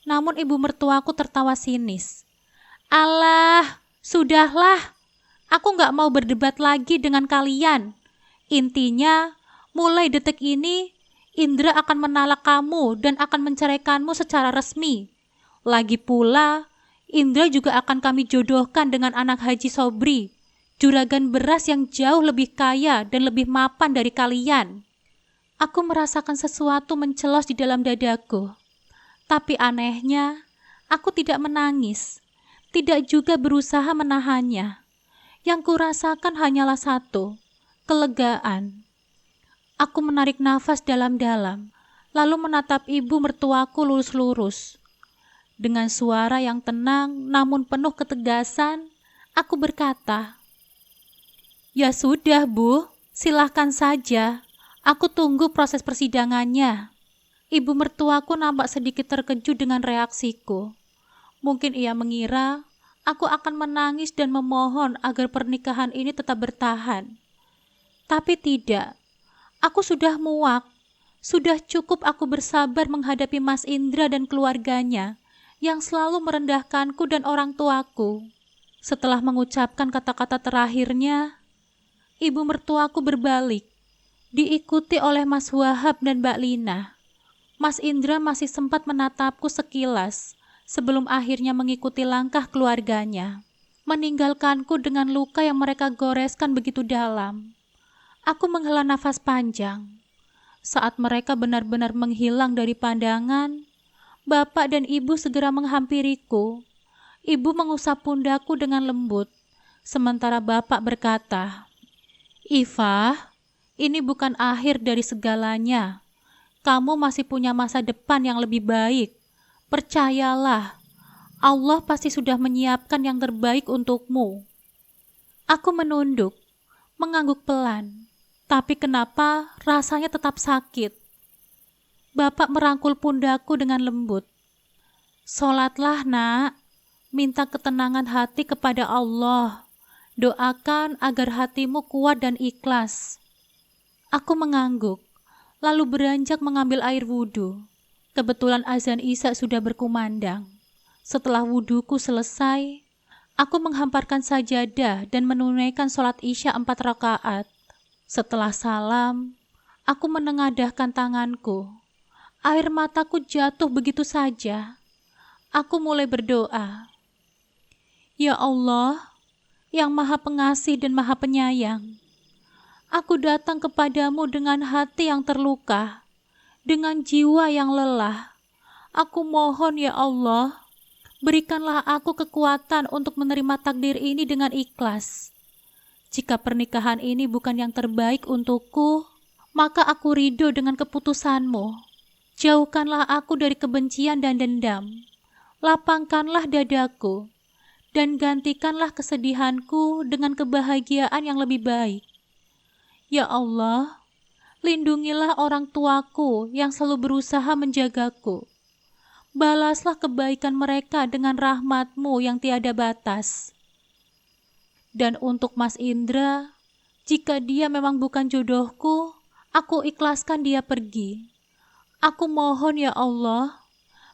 Namun ibu mertuaku tertawa sinis. Alah, sudahlah. Aku gak mau berdebat lagi dengan kalian. Intinya, mulai detik ini, Indra akan menalak kamu dan akan menceraikanmu secara resmi. Lagi pula, Indra juga akan kami jodohkan dengan anak Haji Sobri, juragan beras yang jauh lebih kaya dan lebih mapan dari kalian. Aku merasakan sesuatu mencelos di dalam dadaku. Tapi anehnya, aku tidak menangis, tidak juga berusaha menahannya. Yang kurasakan hanyalah satu, kelegaan. Aku menarik nafas dalam-dalam, lalu menatap ibu mertuaku lurus-lurus. Dengan suara yang tenang namun penuh ketegasan, aku berkata, "Ya sudah, Bu, silahkan saja. Aku tunggu proses persidangannya." Ibu mertuaku nampak sedikit terkejut dengan reaksiku. Mungkin ia mengira aku akan menangis dan memohon agar pernikahan ini tetap bertahan. Tapi tidak. Aku sudah muak. Sudah cukup aku bersabar menghadapi Mas Indra dan keluarganya yang selalu merendahkanku dan orang tuaku. Setelah mengucapkan kata-kata terakhirnya, ibu mertuaku berbalik, diikuti oleh Mas Wahab dan Mbak Lina. Mas Indra masih sempat menatapku sekilas sebelum akhirnya mengikuti langkah keluarganya, meninggalkanku dengan luka yang mereka goreskan begitu dalam. Aku menghela nafas panjang. Saat mereka benar-benar menghilang dari pandangan, bapak dan ibu segera menghampiriku. Ibu mengusap pundakku dengan lembut, sementara bapak berkata, "Iva, ini bukan akhir dari segalanya. Kamu masih punya masa depan yang lebih baik. Percayalah, Allah pasti sudah menyiapkan yang terbaik untukmu." Aku menunduk, mengangguk pelan. Tapi kenapa rasanya tetap sakit? Bapak merangkul pundakku dengan lembut. "Sholatlah, nak. Minta ketenangan hati kepada Allah. Doakan agar hatimu kuat dan ikhlas." Aku mengangguk, lalu beranjak mengambil air wudhu. Kebetulan azan Isya sudah berkumandang. Setelah wudhuku selesai, aku menghamparkan sajadah dan menunaikan sholat Isya 4 rakaat. Setelah salam, aku menengadahkan tanganku. Air mataku jatuh begitu saja. Aku mulai berdoa. "Ya Allah, yang Maha Pengasih dan Maha Penyayang, aku datang kepadamu dengan hati yang terluka, dengan jiwa yang lelah. Aku mohon ya Allah, berikanlah aku kekuatan untuk menerima takdir ini dengan ikhlas. Jika pernikahan ini bukan yang terbaik untukku, maka aku ridho dengan keputusanmu. Jauhkanlah aku dari kebencian dan dendam. Lapangkanlah dadaku, dan gantikanlah kesedihanku dengan kebahagiaan yang lebih baik. Ya Allah, lindungilah orang tuaku yang selalu berusaha menjagaku. Balaslah kebaikan mereka dengan rahmat-Mu yang tiada batas. Dan untuk Mas Indra, jika dia memang bukan jodohku, aku ikhlaskan dia pergi. Aku mohon ya Allah,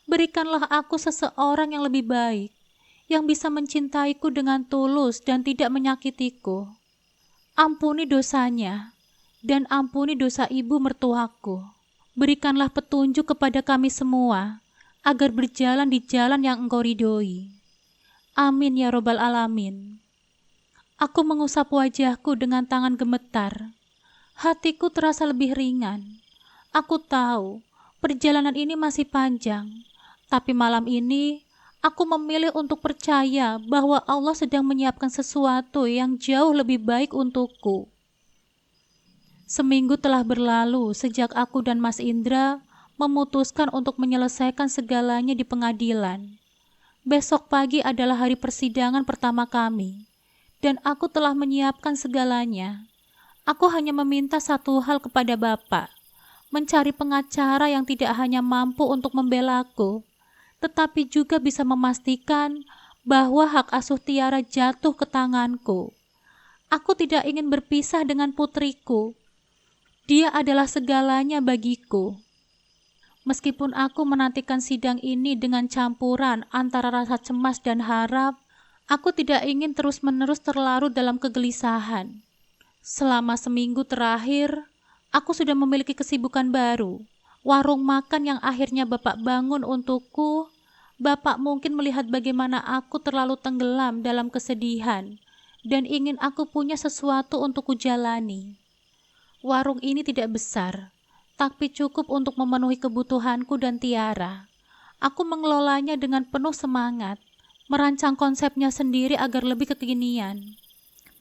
berikanlah aku seseorang yang lebih baik, yang bisa mencintaiku dengan tulus dan tidak menyakitiku. Ampuni dosanya, dan ampuni dosa ibu mertuaku. Berikanlah petunjuk kepada kami semua, agar berjalan di jalan yang Engkau ridhoi. Amin ya robbal alamin. Aku mengusap wajahku dengan tangan gemetar. Hatiku terasa lebih ringan. Aku tahu perjalanan ini masih panjang, tapi malam ini aku memilih untuk percaya bahwa Allah sedang menyiapkan sesuatu yang jauh lebih baik untukku. Seminggu telah berlalu sejak aku dan Mas Indra memutuskan untuk menyelesaikan segalanya di pengadilan. Besok pagi adalah hari persidangan pertama kami. Dan aku telah menyiapkan segalanya. Aku hanya meminta satu hal kepada Bapak, mencari pengacara yang tidak hanya mampu untuk membelaku, tetapi juga bisa memastikan bahwa hak asuh Tiara jatuh ke tanganku. Aku tidak ingin berpisah dengan putriku. Dia adalah segalanya bagiku. Meskipun aku menantikan sidang ini dengan campuran antara rasa cemas dan harap, aku tidak ingin terus-menerus terlarut dalam kegelisahan. Selama seminggu terakhir, aku sudah memiliki kesibukan baru. Warung makan yang akhirnya Bapak bangun untukku, Bapak mungkin melihat bagaimana aku terlalu tenggelam dalam kesedihan dan ingin aku punya sesuatu untuk kujalani. Warung ini tidak besar, tapi cukup untuk memenuhi kebutuhanku dan Tiara. Aku mengelolanya dengan penuh semangat, merancang konsepnya sendiri agar lebih kekinian.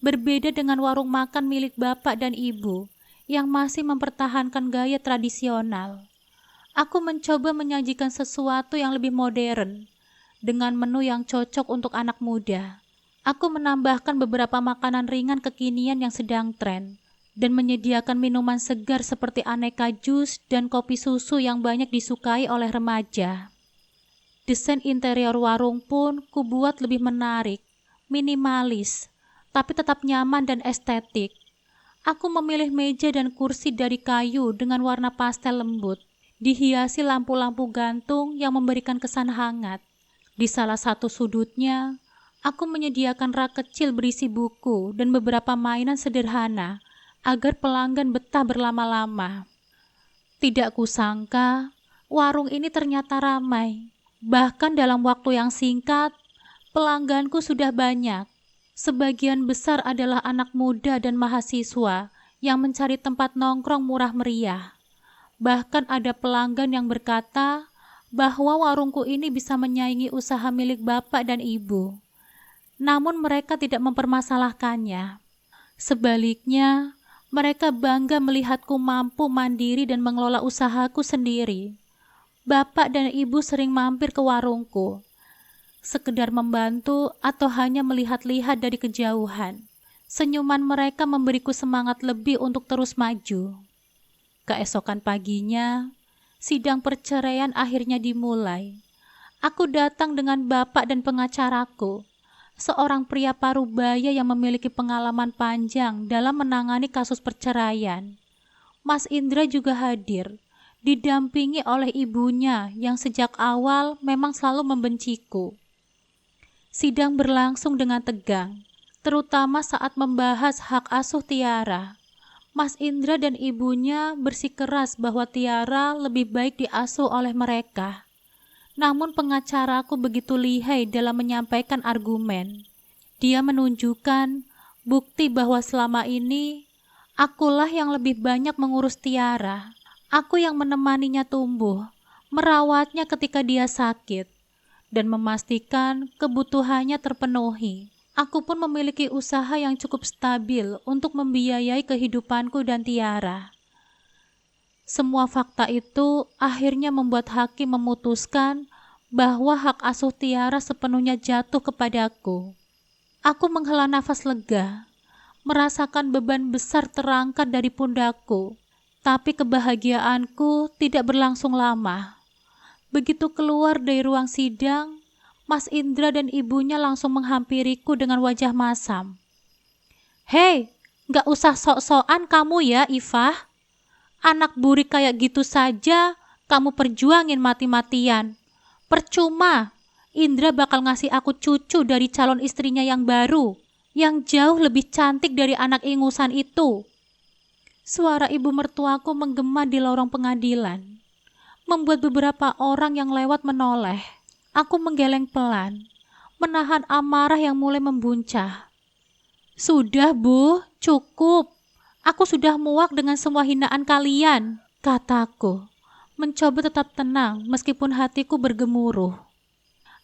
Berbeda dengan warung makan milik bapak dan ibu yang masih mempertahankan gaya tradisional. Aku mencoba menyajikan sesuatu yang lebih modern, dengan menu yang cocok untuk anak muda. Aku menambahkan beberapa makanan ringan kekinian yang sedang tren, dan menyediakan minuman segar seperti aneka jus dan kopi susu yang banyak disukai oleh remaja. Desain interior warung pun kubuat lebih menarik, minimalis, tapi tetap nyaman dan estetik. Aku memilih meja dan kursi dari kayu dengan warna pastel lembut, dihiasi lampu-lampu gantung yang memberikan kesan hangat. Di salah satu sudutnya, aku menyediakan rak kecil berisi buku dan beberapa mainan sederhana agar pelanggan betah berlama-lama. Tidak kusangka, warung ini ternyata ramai. Bahkan dalam waktu yang singkat, pelangganku sudah banyak. Sebagian besar adalah anak muda dan mahasiswa yang mencari tempat nongkrong murah meriah. Bahkan ada pelanggan yang berkata bahwa warungku ini bisa menyaingi usaha milik bapak dan ibu. Namun mereka tidak mempermasalahkannya. Sebaliknya, mereka bangga melihatku mampu mandiri dan mengelola usahaku sendiri. Bapak dan ibu sering mampir ke warungku, sekedar membantu atau hanya melihat-lihat dari kejauhan. Senyuman mereka memberiku semangat lebih untuk terus maju. Keesokan paginya, sidang perceraian akhirnya dimulai. Aku datang dengan bapak dan pengacaraku, seorang pria parubaya yang memiliki pengalaman panjang dalam menangani kasus perceraian. Mas Indra juga hadir, didampingi oleh ibunya yang sejak awal memang selalu membenciku. Sidang berlangsung dengan tegang, terutama saat membahas hak asuh Tiara. Mas Indra dan ibunya bersikeras bahwa Tiara lebih baik diasuh oleh mereka. Namun pengacaraku begitu lihai dalam menyampaikan argumen. Dia menunjukkan bukti bahwa selama ini akulah yang lebih banyak mengurus Tiara. Aku yang menemaninya tumbuh, merawatnya ketika dia sakit, dan memastikan kebutuhannya terpenuhi. Aku pun memiliki usaha yang cukup stabil untuk membiayai kehidupanku dan Tiara. Semua fakta itu akhirnya membuat hakim memutuskan bahwa hak asuh Tiara sepenuhnya jatuh kepadaku. Aku menghela nafas lega, merasakan beban besar terangkat dari pundakku, tapi kebahagiaanku tidak berlangsung lama. Begitu keluar dari ruang sidang, Mas Indra dan ibunya langsung menghampiriku dengan wajah masam. "Hei, gak usah sok-sokan kamu ya, Ifah. Anak burik kayak gitu saja kamu perjuangin mati-matian. Percuma, Indra bakal ngasih aku cucu dari calon istrinya yang baru, yang jauh lebih cantik dari anak ingusan itu." Suara ibu mertuaku menggema di lorong pengadilan, membuat beberapa orang yang lewat menoleh. Aku menggeleng pelan, menahan amarah yang mulai membuncah. "Sudah, Bu, cukup. Aku sudah muak dengan semua hinaan kalian," kataku, mencoba tetap tenang meskipun hatiku bergemuruh.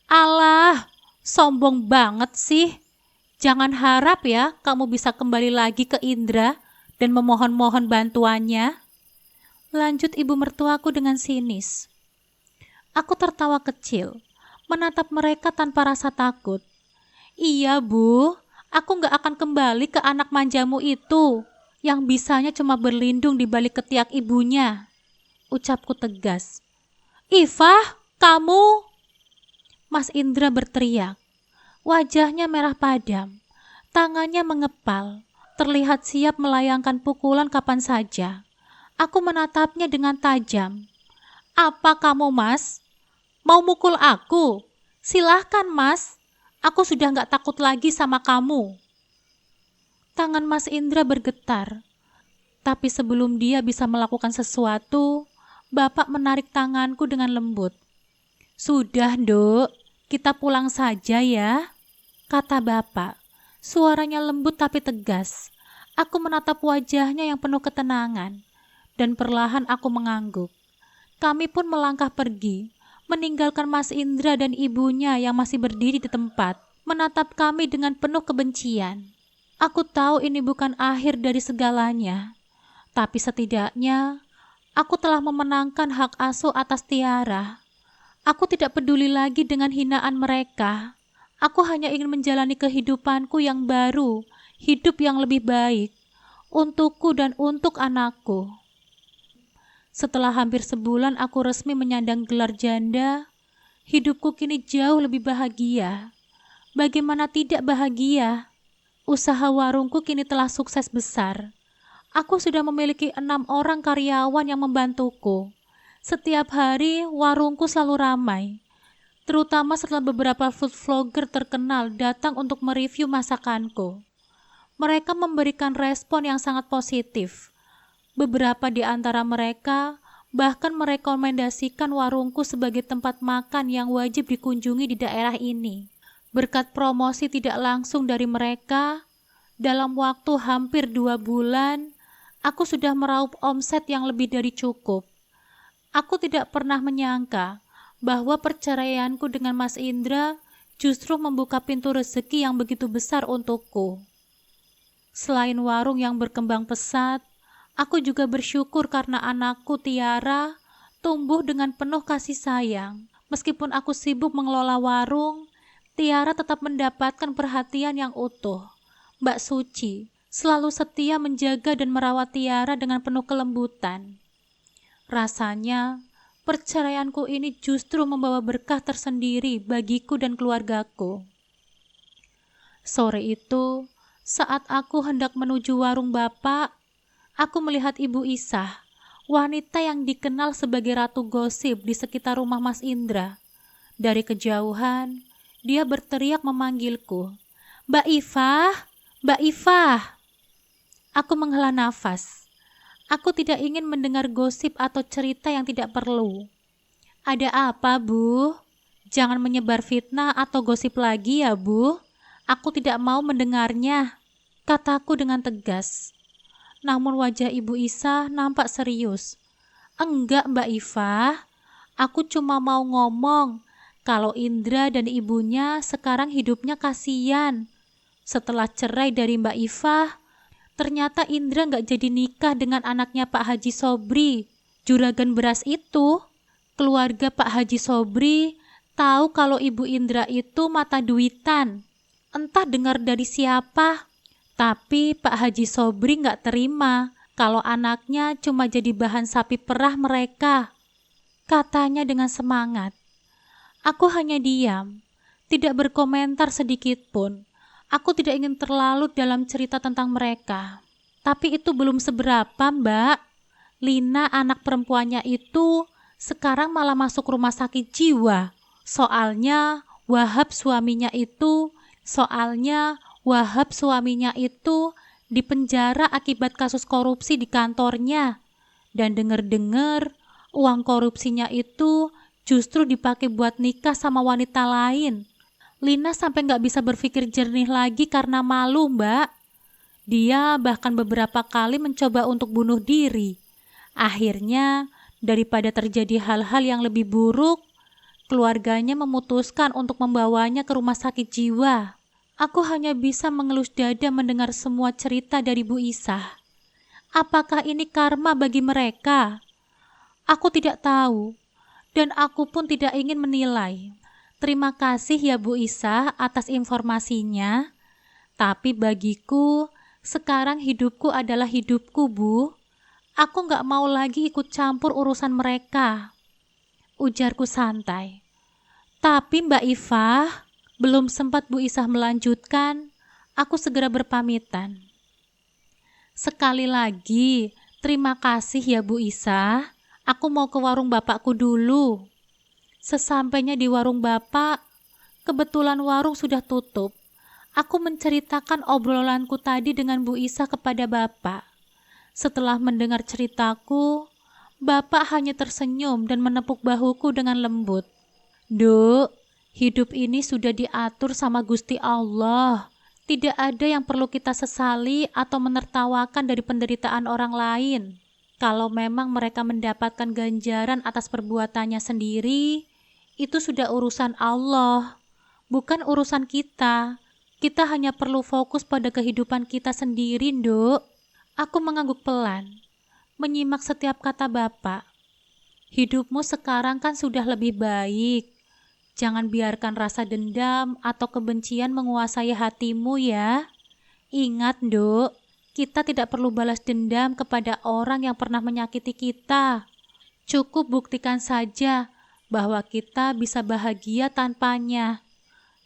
"Alah, sombong banget sih. Jangan harap ya kamu bisa kembali lagi ke Indra dan memohon-mohon bantuannya," lanjut ibu mertuaku dengan sinis. Aku tertawa kecil, menatap mereka tanpa rasa takut. "Iya, Bu, aku gak akan kembali ke anak manjamu itu, yang bisanya cuma berlindung di balik ketiak ibunya," ucapku tegas. "Ifah, kamu!" Mas Indra berteriak. Wajahnya merah padam, tangannya mengepal, terlihat siap melayangkan pukulan kapan saja. Aku menatapnya dengan tajam. "Apa kamu, Mas? Mau mukul aku? Silahkan, Mas. Aku sudah gak takut lagi sama kamu." Tangan Mas Indra bergetar. Tapi sebelum dia bisa melakukan sesuatu, Bapak menarik tanganku dengan lembut. "Sudah, Nduk, kita pulang saja ya," kata Bapak. Suaranya lembut tapi tegas. Aku menatap wajahnya yang penuh ketenangan, dan perlahan aku mengangguk. Kami pun melangkah pergi, meninggalkan Mas Indra dan ibunya yang masih berdiri di tempat, menatap kami dengan penuh kebencian. Aku tahu ini bukan akhir dari segalanya, tapi setidaknya aku telah memenangkan hak asuh atas Tiara. Aku tidak peduli lagi dengan hinaan mereka. Aku hanya ingin menjalani kehidupanku yang baru, hidup yang lebih baik, untukku dan untuk anakku. Setelah hampir sebulan aku resmi menyandang gelar janda, hidupku kini jauh lebih bahagia. Bagaimana tidak bahagia? Usaha warungku kini telah sukses besar. Aku sudah memiliki 6 orang karyawan yang membantuku. Setiap hari warungku selalu ramai, terutama setelah beberapa food vlogger terkenal datang untuk mereview masakanku. Mereka memberikan respon yang sangat positif. Beberapa di antara mereka bahkan merekomendasikan warungku sebagai tempat makan yang wajib dikunjungi di daerah ini. Berkat promosi tidak langsung dari mereka, dalam waktu hampir 2 bulan, aku sudah meraup omset yang lebih dari cukup. Aku tidak pernah menyangka bahwa perceraianku dengan Mas Indra justru membuka pintu rezeki yang begitu besar untukku. Selain warung yang berkembang pesat, aku juga bersyukur karena anakku Tiara tumbuh dengan penuh kasih sayang. Meskipun aku sibuk mengelola warung, Tiara tetap mendapatkan perhatian yang utuh. Mbak Suci selalu setia menjaga dan merawat Tiara dengan penuh kelembutan. Rasanya, perceraianku ini justru membawa berkah tersendiri bagiku dan keluargaku. Sore itu, saat aku hendak menuju warung Bapak, aku melihat Ibu Isah, wanita yang dikenal sebagai ratu gosip di sekitar rumah Mas Indra. Dari kejauhan, dia berteriak memanggilku, "Mbak Ifah, Mbak Ifah." Aku menghela nafas. Aku tidak ingin mendengar gosip atau cerita yang tidak perlu. "Ada apa, Bu? Jangan menyebar fitnah atau gosip lagi ya, Bu. Aku tidak mau mendengarnya," kataku dengan tegas. Namun wajah Ibu Isah nampak serius. "Enggak, Mbak Ifah. Aku cuma mau ngomong kalau Indra dan ibunya sekarang hidupnya kasihan. Setelah cerai dari Mbak Ifah, ternyata Indra gak jadi nikah dengan anaknya Pak Haji Sobri, juragan beras itu. Keluarga Pak Haji Sobri tahu kalau Ibu Indra itu mata duitan. Entah dengar dari siapa, tapi Pak Haji Sobri gak terima kalau anaknya cuma jadi bahan sapi perah mereka," katanya dengan semangat. Aku hanya diam, tidak berkomentar sedikit pun. Aku tidak ingin terlalu dalam cerita tentang mereka. Tapi itu belum seberapa, Mbak. Lina, anak perempuannya itu, sekarang malah masuk rumah sakit jiwa. Soalnya Wahab suaminya itu dipenjara akibat kasus korupsi di kantornya. Dan dengar-dengar uang korupsinya itu justru dipakai buat nikah sama wanita lain. Lina sampai gak bisa berpikir jernih lagi karena malu, Mbak. Dia bahkan beberapa kali mencoba untuk bunuh diri. Akhirnya, daripada terjadi hal-hal yang lebih buruk, keluarganya memutuskan untuk membawanya ke rumah sakit jiwa. Aku hanya bisa mengelus dada mendengar semua cerita dari Bu Isah. Apakah ini karma bagi mereka? Aku tidak tahu. Dan aku pun tidak ingin menilai. Terima kasih ya Bu Isah atas informasinya. Tapi bagiku, sekarang hidupku adalah hidupku, Bu. Aku gak mau lagi ikut campur urusan mereka, ujarku santai. Tapi Mbak Ifah, Belum sempat Bu Isah melanjutkan, aku segera berpamitan. Sekali lagi, terima kasih ya Bu Isah. Aku mau ke warung bapakku dulu. Sesampainya di warung bapak, kebetulan warung sudah tutup. Aku menceritakan obrolanku tadi dengan Bu Isah kepada bapak. Setelah mendengar ceritaku, bapak hanya tersenyum dan menepuk bahuku dengan lembut. Duk, hidup ini sudah diatur sama Gusti Allah. Tidak ada yang perlu kita sesali atau menertawakan dari penderitaan orang lain. Kalau memang mereka mendapatkan ganjaran atas perbuatannya sendiri, itu sudah urusan Allah, bukan urusan kita. Kita hanya perlu fokus pada kehidupan kita sendiri, Nduk. Aku mengangguk pelan, menyimak setiap kata bapak. Hidupmu sekarang kan sudah lebih baik. Jangan biarkan rasa dendam atau kebencian menguasai hatimu ya. Ingat, Nduk, kita tidak perlu balas dendam kepada orang yang pernah menyakiti kita. Cukup buktikan saja bahwa kita bisa bahagia tanpanya.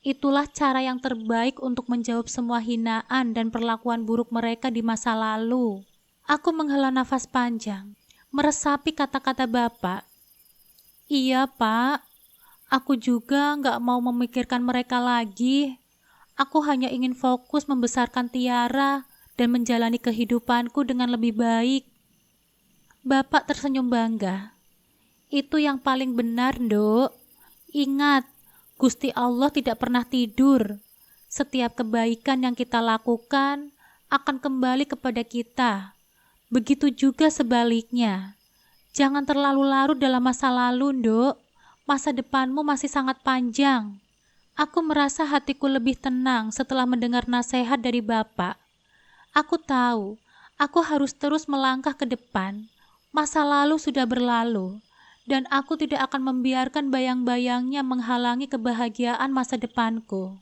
Itulah cara yang terbaik untuk menjawab semua hinaan dan perlakuan buruk mereka di masa lalu. Aku menghela nafas panjang, meresapi kata-kata bapak. Iya, Pak. Aku juga nggak mau memikirkan mereka lagi. Aku hanya ingin fokus membesarkan Tiara dan menjalani kehidupanku dengan lebih baik. Bapak tersenyum bangga. Itu yang paling benar, Nduk. Ingat, Gusti Allah tidak pernah tidur. Setiap kebaikan yang kita lakukan akan kembali kepada kita. Begitu juga sebaliknya. Jangan terlalu larut dalam masa lalu, Nduk. Masa depanmu masih sangat panjang. Aku merasa hatiku lebih tenang setelah mendengar nasihat dari Bapak. Aku tahu, aku harus terus melangkah ke depan. Masa lalu sudah berlalu, dan aku tidak akan membiarkan bayang-bayangnya menghalangi kebahagiaan masa depanku.